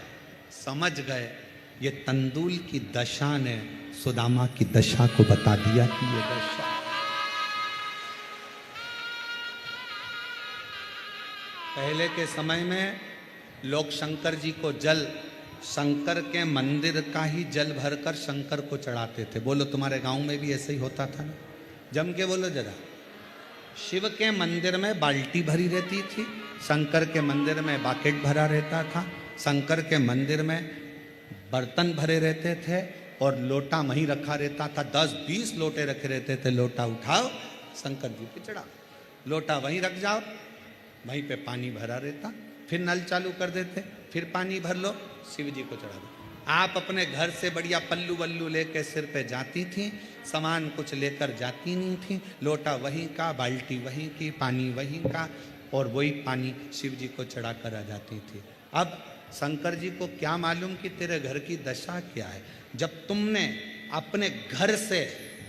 समझ गए, ये तंदुल की दशा ने सुदामा की दशा को बता दिया कि ये दशा। पहले के समय में लोग शंकर जी को जल, शंकर के मंदिर का ही जल भरकर शंकर को चढ़ाते थे। बोलो तुम्हारे गांव में भी ऐसे ही होता था ना? जम के बोलो जरा। शिव के मंदिर में बाल्टी भरी रहती थी, शंकर के मंदिर में बाकेट भरा रहता था, शंकर के मंदिर में बर्तन भरे रहते थे और लोटा वहीं रखा रहता था। 10-20 लोटे रखे रहते थे। लोटा उठाओ, शंकर जी पे चढ़ा, लोटा वहीं रख जाओ, वहीं पे पानी भरा रहता, फिर नल चालू कर देते, फिर पानी भर लो, शिव जी को चढ़ा दो। आप अपने घर से बढ़िया पल्लू वल्लू लेके सिर पे जाती थी, सामान कुछ लेकर जाती नहीं थी, लोटा वहीं का, बाल्टी वहीं की, पानी वहीं का, और वही पानी शिव जी को चढ़ा कर आ जाती थी। अब शंकर जी को क्या मालूम कि तेरे घर की दशा क्या है। जब तुमने अपने घर से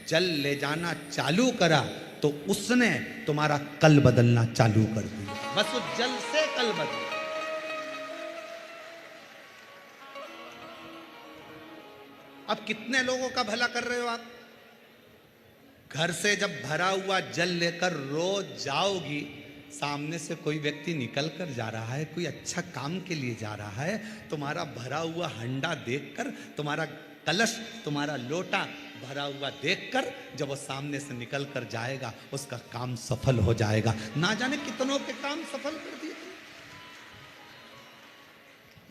जल ले जाना चालू करा तो उसने तुम्हारा कल बदलना चालू कर दिया, बस उस जल से कल बदला। अब कितने लोगों का भला कर रहे हो आप। घर से जब भरा हुआ जल लेकर रोज जाओगी, सामने से कोई व्यक्ति निकल कर जा रहा है, कोई अच्छा काम के लिए जा रहा है, तुम्हारा भरा हुआ हंडा देखकर, तुम्हारा कलश, तुम्हारा लोटा भरा हुआ देखकर जब वो सामने से निकल कर जाएगा, उसका काम सफल हो जाएगा। ना जाने कितनों के काम सफल कर दिए।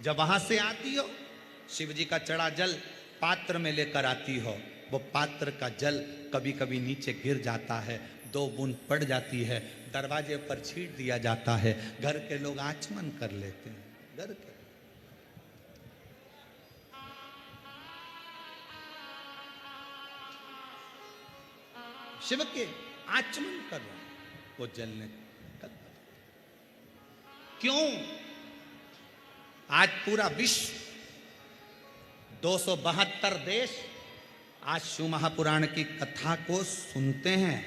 जब वहां से आती हो, शिव जी का चढ़ा जल पात्र में लेकर आती हो, वो पात्र का जल कभी कभी नीचे गिर जाता है, 2 बूंद पड़ जाती है, दरवाजे पर छींट दिया जाता है, घर के लोग आचमन कर लेते हैं। घर के शिव के आचमन कर रहे हैं, वो जलने कर। क्यों? आज पूरा विश्व, 272 देश आज शिव महापुराण की कथा को सुनते हैं,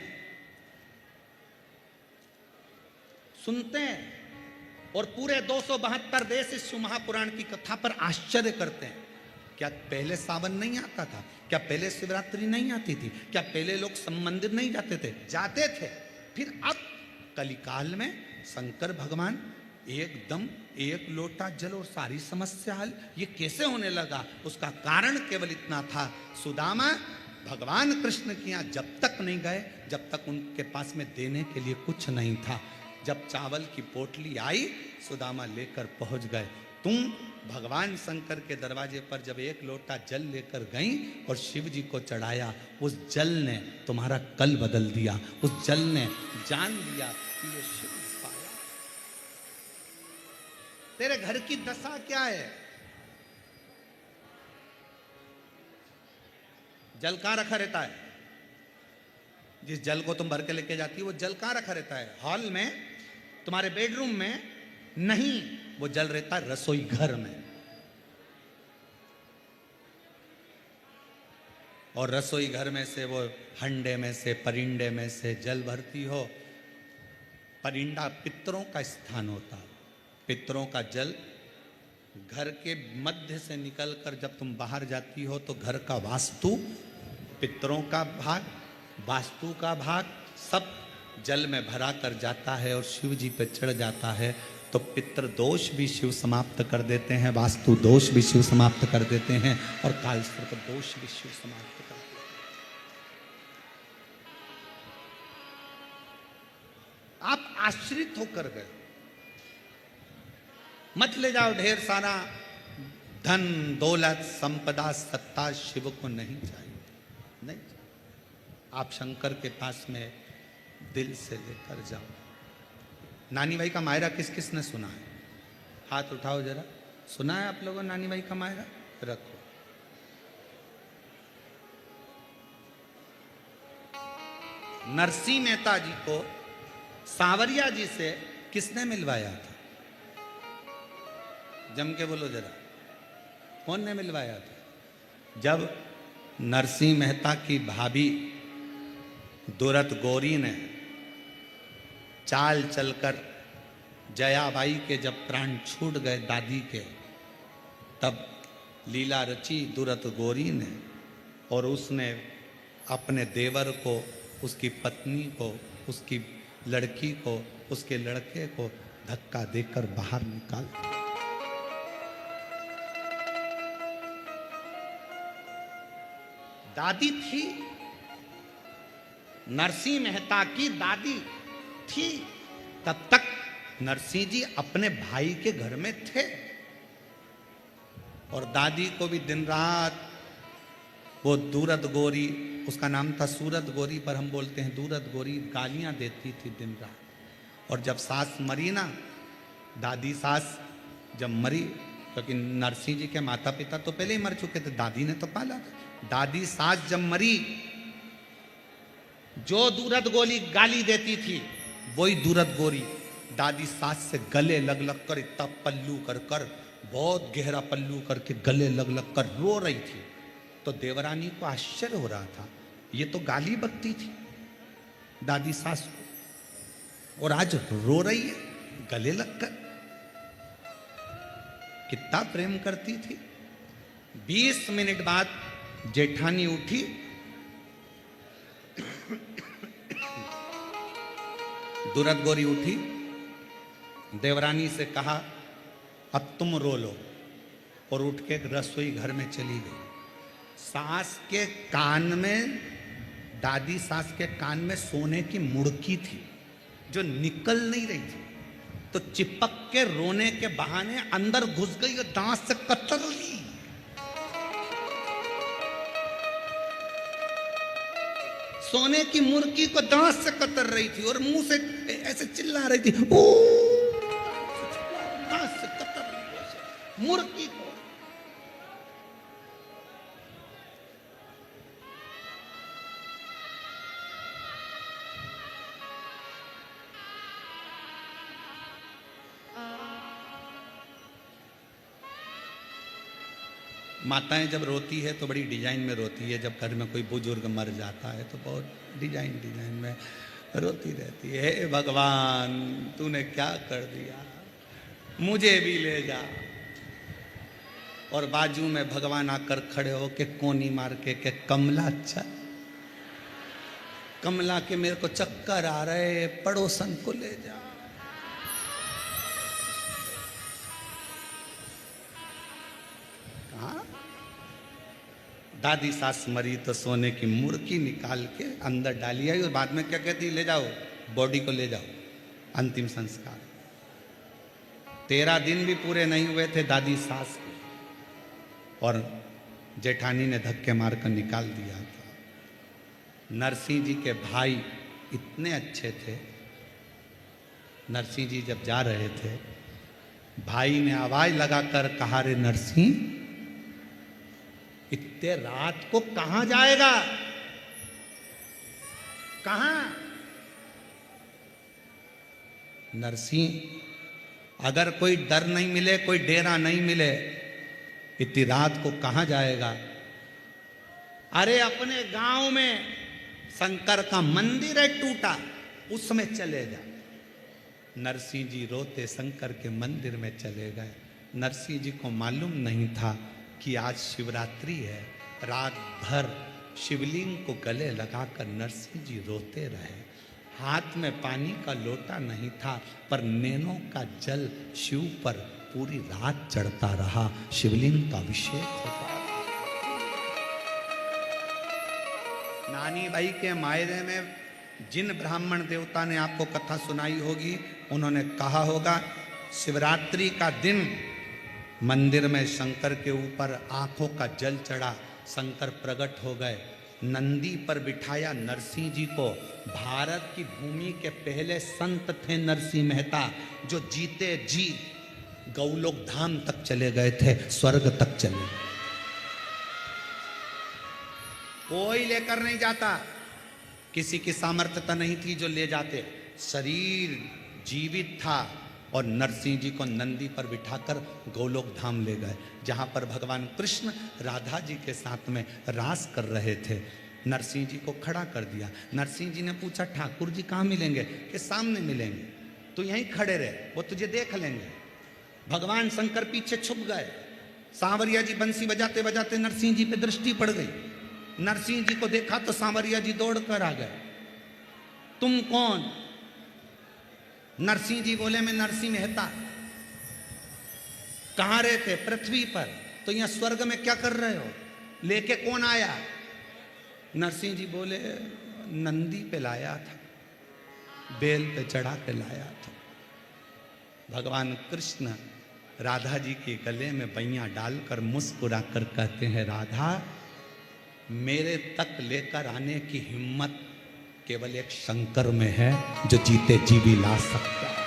और पूरे 272 देश इस शिव महापुराण की कथा पर आश्चर्य करते हैं। क्या पहले सावन नहीं आता था? क्या पहले शिवरात्रि नहीं आती थी? क्या पहले लोग मंदिर नहीं जाते थे? जाते थे। फिर अब कलिकाल में शंकर भगवान एकदम एक लोटा जल और सारी समस्या हल, ये कैसे होने लगा? उसका कारण केवल इतना था, सुदामा भगवान कृष्ण के यहाँ जब तक नहीं गए, जब तक उनके पास में देने के लिए कुछ नहीं था। जब चावल की पोटली आई, सुदामा लेकर पहुंच गए। तुम भगवान शंकर के दरवाजे पर जब एक लोटा जल लेकर गई और शिव जी को चढ़ाया, उस जल ने तुम्हारा कल बदल दिया। उस जल ने जान लिया कि ये शिव पाया। तेरे घर की दशा क्या है? जल कहां रखा रहता है? जिस जल को तुम भर के लेके जाती हो, वो जल कहां रखा रहता है? हॉल में, तुम्हारे बेडरूम में नहीं, वो जल रहता है रसोई घर में। और रसोई घर में से वो हंडे में से, परिंडे में से जल भरती हो। परिंडा पितरों का स्थान होता है। पितरों का जल घर के मध्य से निकलकर जब तुम बाहर जाती हो तो घर का वास्तु, पितरों का भाग, वास्तु का भाग सब जल में भरा कर जाता है और शिव जी पे चढ़ जाता है। तो पितृ दोष भी शिव समाप्त कर देते हैं, वास्तु दोष भी शिव समाप्त कर देते हैं, और कालसर्प दोष भी शिव समाप्त कर देते हैं। आप आश्रित होकर गए। मत ले जाओ ढेर सारा धन, दौलत, संपदा, सत्ता, शिव को नहीं चाहिए, नहीं चाहिए। आप शंकर के पास में दिल से लेकर जाओ। नानी भाई का मायरा किस किस ने सुना है? हाथ उठाओ जरा। सुना है आप लोगों नानी भाई का मायरा? रखो। नरसिंह मेहता जी को सांवरिया जी से किसने मिलवाया था? जम के बोलो जरा, कौन ने मिलवाया था? जब नरसिंह मेहता की भाभी दुरत गौरी ने चाल चलकर जयाबाई के जब प्राण छूट गए दादी के, तब लीला रची दुरत गौरी ने, और उसने अपने देवर को, उसकी पत्नी को, उसकी लड़की को, उसके लड़के को धक्का देकर बाहर निकाल दिया। दादी थी, नरसिंह मेहता की दादी थी। तब तक नरसिंह जी अपने भाई के घर में थे, और दादी को भी दिन रात वो दूरत गोरी, उसका नाम था सूरत गोरी, पर हम बोलते हैं दूरत गोरी, गालियां देती थी दिन रात। और जब सास मरी ना, दादी सास जब मरी, क्योंकि नरसिंह जी के माता पिता तो पहले ही मर चुके थे, दादी ने तो पाला था। दादी सास जब मरी, जो दूरत गोरी गाली देती थी, वही दूरत गोरी दादी सास से गले लग लग कर, इतना पल्लू कर कर, बहुत गहरा पल्लू करके गले लग लग कर रो रही थी। तो देवरानी को आश्चर्य हो रहा था, ये तो गाली बकती थी दादी सास को, और आज रो रही है गले लगकर। कितना प्रेम करती थी। 20 मिनट बाद जेठानी उठी, दूरत गोरी उठी, देवरानी से कहा अब तुम रो लो, और उठ के रसोई घर में चली गई। सास के कान में, दादी सास के कान में सोने की मुड़की थी जो निकल नहीं रही थी, तो चिपक के रोने के बहाने अंदर घुस गई और दांत से कतर ली। सोने की मुर्गी को दांत से कतर रही थी और मुंह से ऐसे चिल्ला रही थी, ओ दांत से कतर रही मुर्गी को। माताएं जब रोती है तो बड़ी डिजाइन में रोती है। जब घर में कोई बुजुर्ग मर जाता है तो बहुत डिजाइन में रोती रहती है, हे भगवान तूने क्या कर दिया, मुझे भी ले जा। और बाजू में भगवान आकर खड़े हो के कोनी मार के कमला चल, कमला के मेरे को चक्कर आ रहे, पड़ोसन को ले जा। दादी सास मरी तो सोने की मुर्गी निकाल के अंदर डाली आई, और बाद में क्या कहती, ले जाओ बॉडी को, ले जाओ अंतिम संस्कार। 13 दिन भी पूरे नहीं हुए थे दादी सास के, और जेठानी ने धक्के मारकर निकाल दिया था। नरसिंह जी के भाई इतने अच्छे थे, नरसिंह जी जब जा रहे थे, भाई ने आवाज लगाकर कहा, रे नरसिंह इतने रात को कहां जाएगा, कहां? नरसिंह अगर कोई डर नहीं मिले, कोई डेरा नहीं मिले, इतनी रात को कहां जाएगा? अरे अपने गांव में शंकर का मंदिर है टूटा, उसमें चले जा। नरसिंह जी रोते शंकर के मंदिर में चले गए। नरसिंह जी को मालूम नहीं था कि आज शिवरात्रि है। रात भर शिवलिंग को गले लगाकर नरसिंह जी रोते रहे। हाथ में पानी का लोटा नहीं था, पर नैनों का जल शिव पर पूरी रात चढ़ता रहा, शिवलिंग का अभिषेक होता रहा। नानी भाई के मायरे में जिन ब्राह्मण देवता ने आपको कथा सुनाई होगी, उन्होंने कहा होगा, शिवरात्रि का दिन मंदिर में शंकर के ऊपर आंखों का जल चढ़ा, शंकर प्रकट हो गए, नंदी पर बिठाया नरसिंह जी को। भारत की भूमि के पहले संत थे नरसिंह मेहता, जो जीते जी गौलोक धाम तक चले गए थे, स्वर्ग तक चले गए। कोई लेकर नहीं जाता, किसी की सामर्थ्यता नहीं थी जो ले जाते, शरीर जीवित था, और नरसिंह जी को नंदी पर बिठाकर गोलोक धाम ले गए, जहाँ पर भगवान कृष्ण राधा जी के साथ में रास कर रहे थे। नरसिंह जी को खड़ा कर दिया। नरसिंह जी ने पूछा, ठाकुर जी कहाँ मिलेंगे? कि सामने मिलेंगे, तो यहीं खड़े रहे, वो तुझे देख लेंगे। भगवान शंकर पीछे छुप गए। सांवरिया जी बंसी बजाते बजाते नरसिंह जी पे दृष्टि पड़ गई। नरसिंह जी को देखा तो सांवरिया जी दौड़ कर आ गए। तुम कौन? नरसिंह जी बोले, मैं नरसिंह मेहता। कहां रहते? पृथ्वी पर। तो यहां स्वर्ग में क्या कर रहे हो? लेके कौन आया? नरसिंह जी बोले, नंदी पे लाया था, बेल पे चढ़ा के लाया था। भगवान कृष्ण राधा जी के गले में बैया डालकर मुस्कुरा कर कहते हैं, राधा मेरे तक लेकर आने की हिम्मत केवल एक शंकर में है, जो जीते जी भी ला सकता है।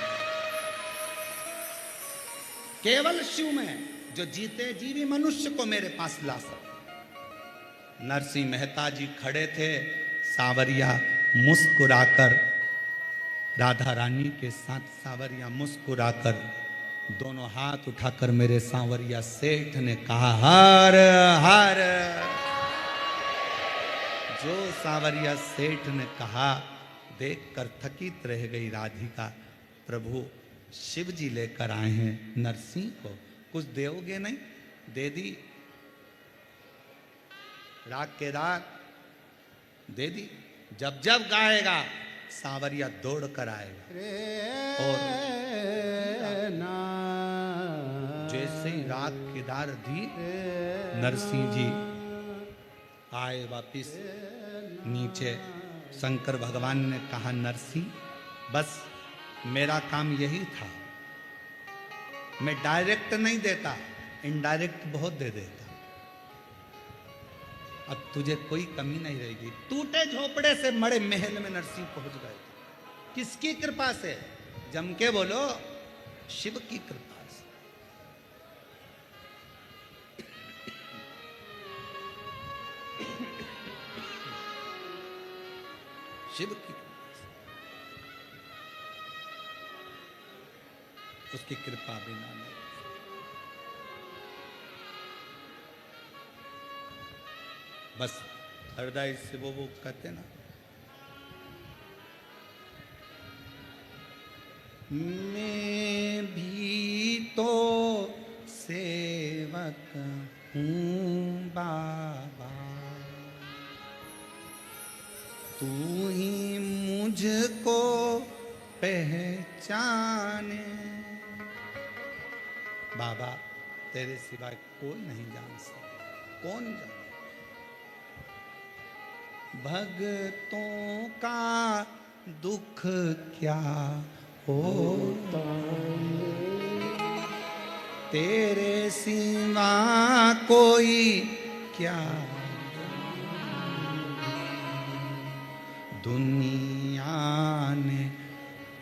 केवल शिव में, जो जीते जी भी मनुष्य को मेरे पास ला सकता। नरसिंह मेहता जी खड़े थे, सावरिया मुस्कुराकर, राधा रानी के साथ सावरिया मुस्कुराकर दोनों हाथ उठाकर मेरे सांवरिया सेठ ने कहा, हर हर। जो सांवरिया सेठ ने कहा, देखकर थकित रह गई राधिका। प्रभु शिव जी लेकर आए हैं नरसिंह को, कुछ दोगे नहीं? दे दी, राग के राग दे दी। जब जब गाएगा सांवरिया दौड़ कर आएगा। और जैसे ही राग केदार दी, नरसिंह जी आए वापिस नीचे। शंकर भगवान ने कहा, नरसिंह बस मेरा काम यही था, मैं डायरेक्ट नहीं देता, इनडायरेक्ट बहुत दे देता। अब तुझे कोई कमी नहीं रहेगी। टूटे झोपड़े से मड़े महल में नरसिंह पहुंच गए। किसकी कृपा से? जम के बोलो, शिव की कृपा से। शिव की कृपा से, उसकी कृपा बिना नहीं। बस हृदय से वो कहते ना, मैं भी तो सेवक हूँ बाबा, तू ही मुझको पहचाने। बाबा तेरे सिवाय कोई नहीं जान सकता। कौन जाने? भक्तों का दुख क्या होता, तेरे सिवा कोई क्या। दुनिया ने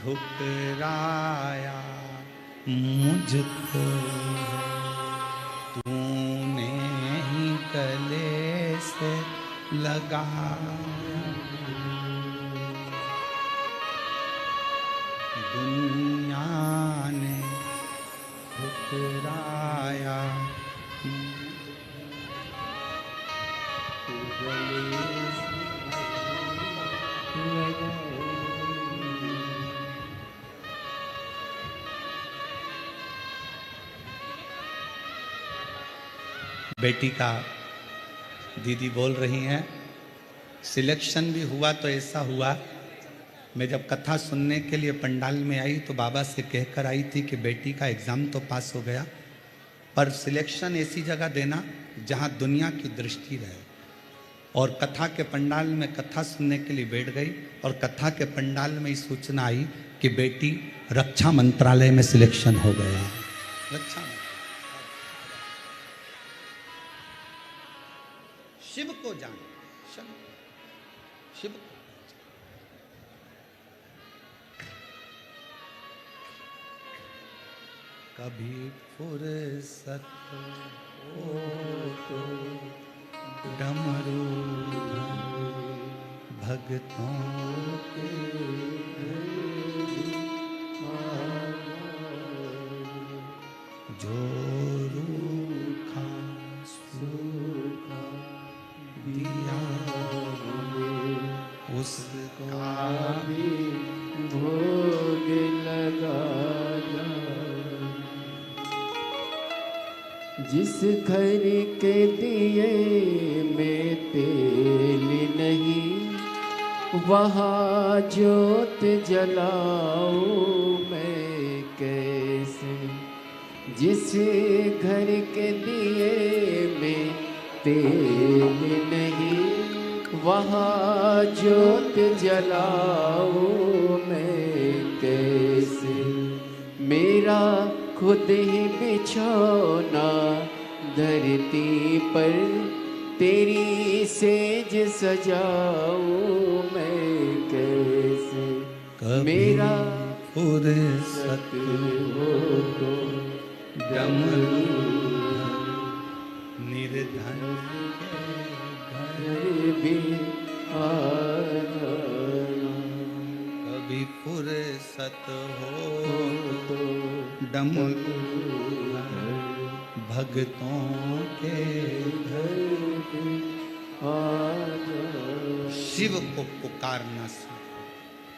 ठुकराया मुझको, तूने ही गले से लगा। दुनिया ने ठुकराया, बेटी का दीदी बोल रही हैं, सिलेक्शन भी हुआ तो ऐसा हुआ, मैं जब कथा सुनने के लिए पंडाल में आई तो बाबा से कहकर आई थी कि बेटी का एग्ज़ाम तो पास हो गया, पर सिलेक्शन ऐसी जगह देना जहां दुनिया की दृष्टि रहे। और कथा के पंडाल में कथा सुनने के लिए बैठ गई, और कथा के पंडाल में ही सूचना आई कि बेटी रक्षा मंत्रालय में सिलेक्शन हो गया। रक्षा शिव को जान, शिव को। कभी फुर्सत हो तो डमरू भक्तों के जो रूखा सूखा दिया उसका भी भोग लगा। जिस घर के दिए में तेल नहीं, वहाँ ज्योत जलाऊं मैं कैसे। जिस घर के दिए में तेल नहीं, वहाँ ज्योत जलाऊं मैं कैसे। मेरा खुद ही बिछौना धरती पर तेरी सेज सजाऊं मैं कैसे, कभी मेरा फुर्सत हो तो डमरू निर्धन घर भी आ जाना, कभी फुर्सत हो तो डमरू भक्तों के घर भी आ जाना। शिव को पुकारना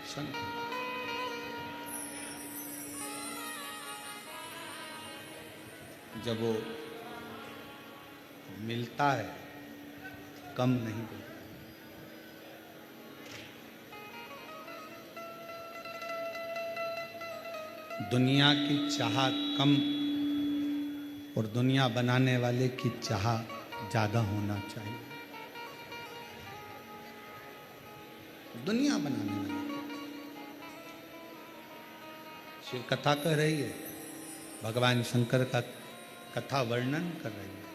संत जब वो मिलता है कम नहीं देता। दुनिया की चाह कम और दुनिया बनाने वाले की चाह ज्यादा होना चाहिए। दुनिया बनाने वाले शिव कथा कह रही है, भगवान शंकर का कथा वर्णन कर रही है।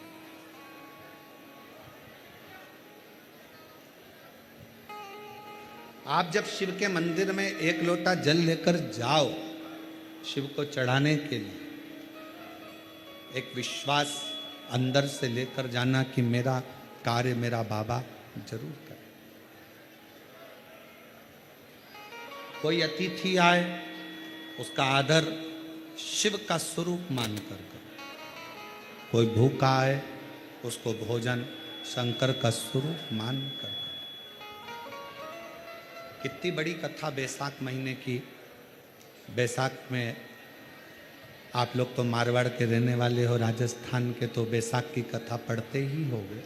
आप जब शिव के मंदिर में एक लोटा जल लेकर जाओ शिव को चढ़ाने के लिए, एक विश्वास अंदर से लेकर जाना कि मेरा कार्य मेरा बाबा जरूर करे। कोई अतिथि आए उसका आदर शिव का स्वरूप मानकर करो। कोई भूखा आए उसको भोजन शंकर का स्वरूप मानकर करो। कितनी बड़ी कथा बैसाख महीने की। बैसाख में आप लोग तो मारवाड़ के रहने वाले हो, राजस्थान के, तो बैसाख की कथा पढ़ते ही होंगे।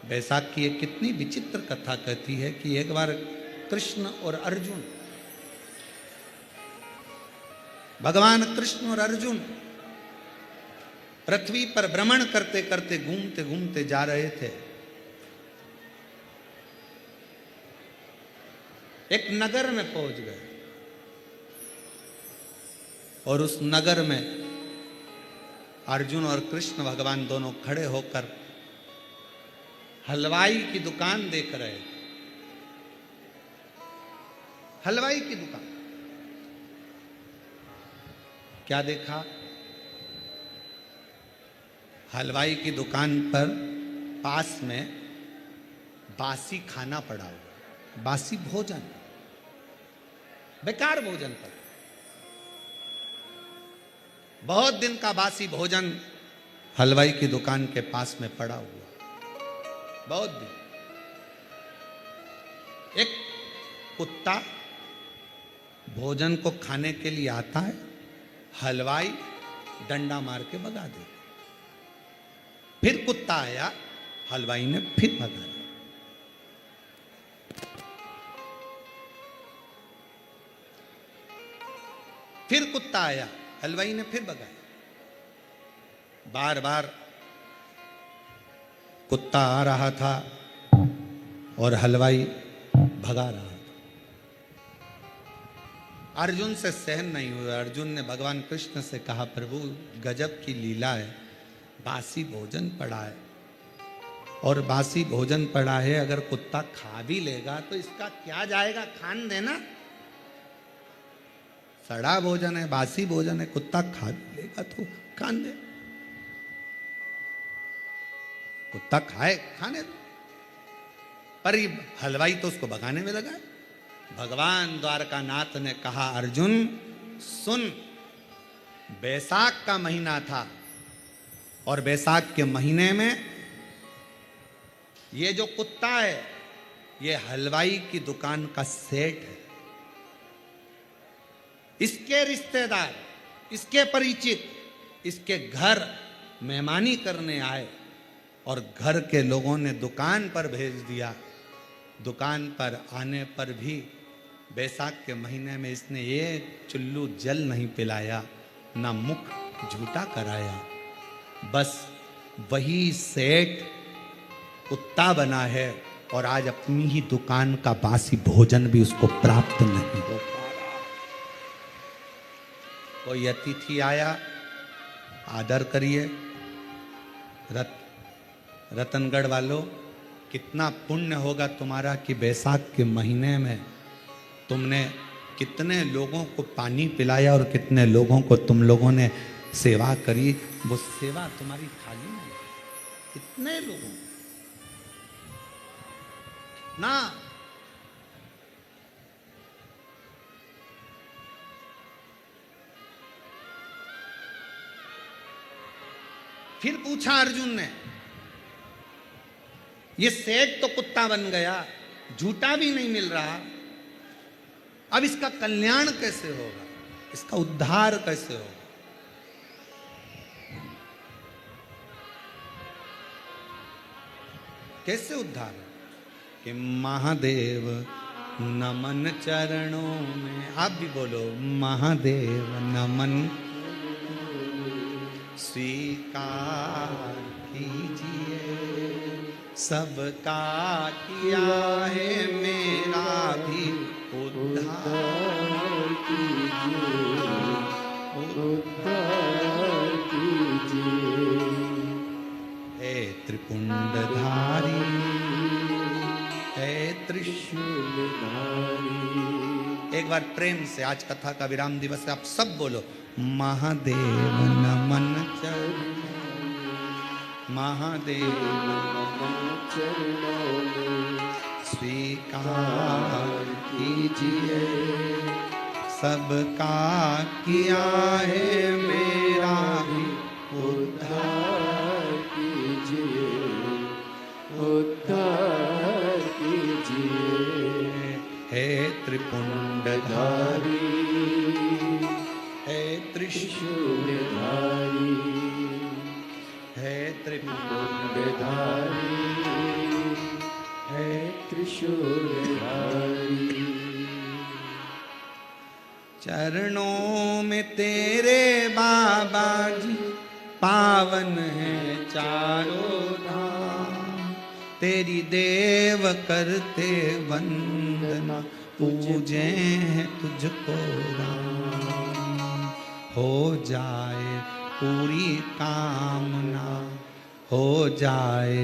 बैसाख की एक कितनी विचित्र कथा कहती है कि एक बार कृष्ण और अर्जुन, भगवान कृष्ण और अर्जुन पृथ्वी पर भ्रमण करते करते घूमते घूमते जा रहे थे। एक नगर में पहुंच गए और उस नगर में अर्जुन और कृष्ण भगवान दोनों खड़े होकर हलवाई की दुकान देख रहे थे। हलवाई की दुकान क्या देखा? हलवाई की दुकान पर पास में बासी खाना पड़ा हुआ, बासी भोजन, बेकार भोजन पर, बहुत दिन का बासी भोजन हलवाई की दुकान के पास में पड़ा हुआ, बहुत दिन। एक कुत्ता भोजन को खाने के लिए आता है, हलवाई डंडा मार के भगा दे। फिर कुत्ता आया, हलवाई ने फिर भगा दिया। फिर कुत्ता आया, हलवाई ने फिर भगाया। बार बार कुत्ता आ रहा था और हलवाई भगा रहा था। अर्जुन से सहन नहीं हुआ। अर्जुन ने भगवान कृष्ण से कहा, प्रभु गजब की लीला है, बासी भोजन पड़ा है और बासी भोजन पड़ा है, अगर कुत्ता खा भी लेगा तो इसका क्या जाएगा, खान देना। सड़ा भोजन है, बासी भोजन है, कुत्ता खा भी लेगा तो खान दे, कुत्ता खाए खाने दो। पर ये हलवाई तो उसको भगाने में लगा है। भगवान द्वारकानाथ ने कहा, अर्जुन सुन, बैसाख का महीना था और बैसाख के महीने में ये जो कुत्ता है ये हलवाई की दुकान का सेठ है। इसके रिश्तेदार, इसके परिचित इसके घर मेहमानी करने आए और घर के लोगों ने दुकान पर भेज दिया। दुकान पर आने पर भी बैसाख के महीने में इसने एक चुल्लू जल नहीं पिलाया, ना मुख झूठा कराया। बस वही सेठ कुत्ता बना है और आज अपनी ही दुकान का बासी भोजन भी उसको प्राप्त नहीं हो पा रहा। कोई अतिथि आया, आदर करिए, रतनगढ़ वालों, कितना पुण्य होगा तुम्हारा कि बैसाख के महीने में तुमने कितने लोगों को पानी पिलाया और कितने लोगों को तुम लोगों ने सेवा करी। वो सेवा तुम्हारी खाली नहीं, कितने लोगों ना। फिर पूछा अर्जुन ने, ये सेठ तो कुत्ता बन गया, झूठा भी नहीं मिल रहा, अब इसका कल्याण कैसे होगा, इसका उद्धार कैसे होगा? कैसे उद्धार? कि महादेव नमन चरणों में, आप भी बोलो, महादेव नमन स्वीकार कीजिए, सबका किया है मेरा भी उद्धार कीजिए, उद्धार कीजिए। हे त्रिपुंडधारी, हे त्रिशूलधारी। एक बार प्रेम से, आज कथा का विराम दिवस है, आप सब बोलो, महादेव नमन चरणों, महादेव नमन चरणों में स्वीकार कीजिए, सबका किया है मेरा भी उद्धार कीजिए, उद्धार कीजिए। हे त्रिपुंडधारी, हे त्रिशूलधारी, हे त्रिपुंडधारी, हे त्रिशूलधारी। चरणों में तेरे बाबा जी पावन है चारों धाम, तेरी देव करते वंदना, पूजे हैं तुझको राम। हो जाए पूरी कामना, हो जाए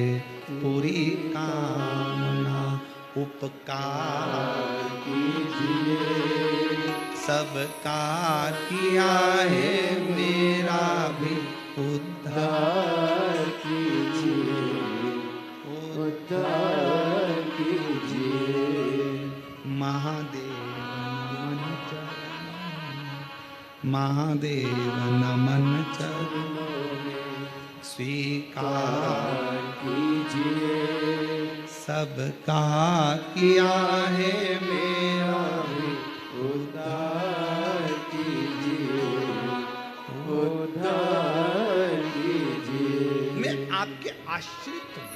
पूरी कामना, उपकार कीजिए, सबका किया है मेरा भी उद्धार कीजिए, उद्धार कीजिए। महादेव नमन चरणों, महादेव नमन चरणों में स्वीकार कीजिए, सबका किया है मेरा भी उद्धार कीजिए, उद्धार कीजिए। मैं आपके आश्रित हूं।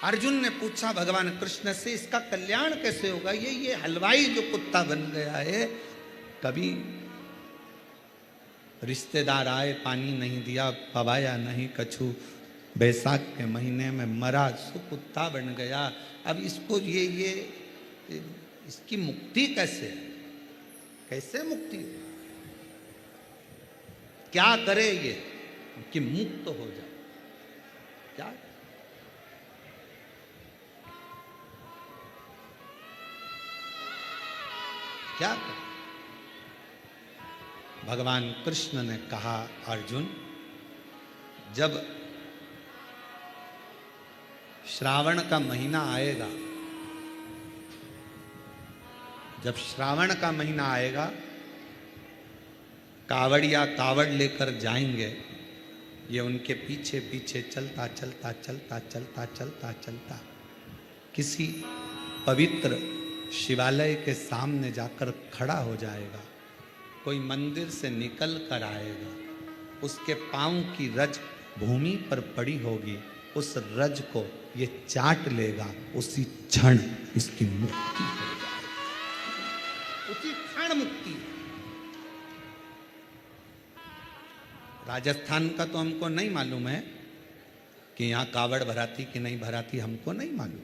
अर्जुन ने पूछा भगवान कृष्ण से, इसका कल्याण कैसे होगा? ये हलवाई जो कुत्ता बन गया है, कभी रिश्तेदार आए, पानी नहीं दिया, पवाया नहीं कछु, बैसाख के महीने में मरा, सो कुत्ता बन गया। अब इसको ये इसकी मुक्ति कैसे है? कैसे मुक्ति हो? क्या करे ये कि मुक्त हो जाए? क्या क्या करे? भगवान कृष्ण ने कहा, अर्जुन, जब श्रावण का महीना आएगा, जब श्रावण का महीना आएगा, कावड़िया कावड़ लेकर जाएंगे, ये उनके पीछे पीछे चलता चलता चलता चलता चलता चलता किसी पवित्र शिवालय के सामने जाकर खड़ा हो जाएगा। कोई मंदिर से निकल कर आएगा, उसके पांव की रज भूमि पर पड़ी होगी, उस रज को ये चाट लेगा, उसी क्षण इसकी मुक्ति हो जाएगी, उसी क्षण मुक्ति। राजस्थान का तो हमको नहीं मालूम है कि यहाँ कावड़ भराती कि नहीं भराती, हमको नहीं मालूम,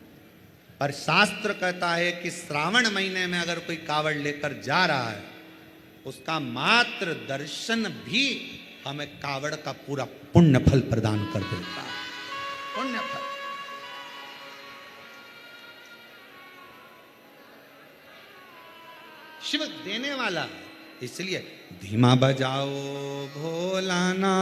पर शास्त्र कहता है कि श्रावण महीने में अगर कोई कावड़ लेकर जा रहा है, उसका मात्र दर्शन भी हमें कावड़ का पूरा पुण्य फल प्रदान कर देता है। पुण्य फल। शिव देने वाला, इसलिए धीमा बजाओ भोलाना।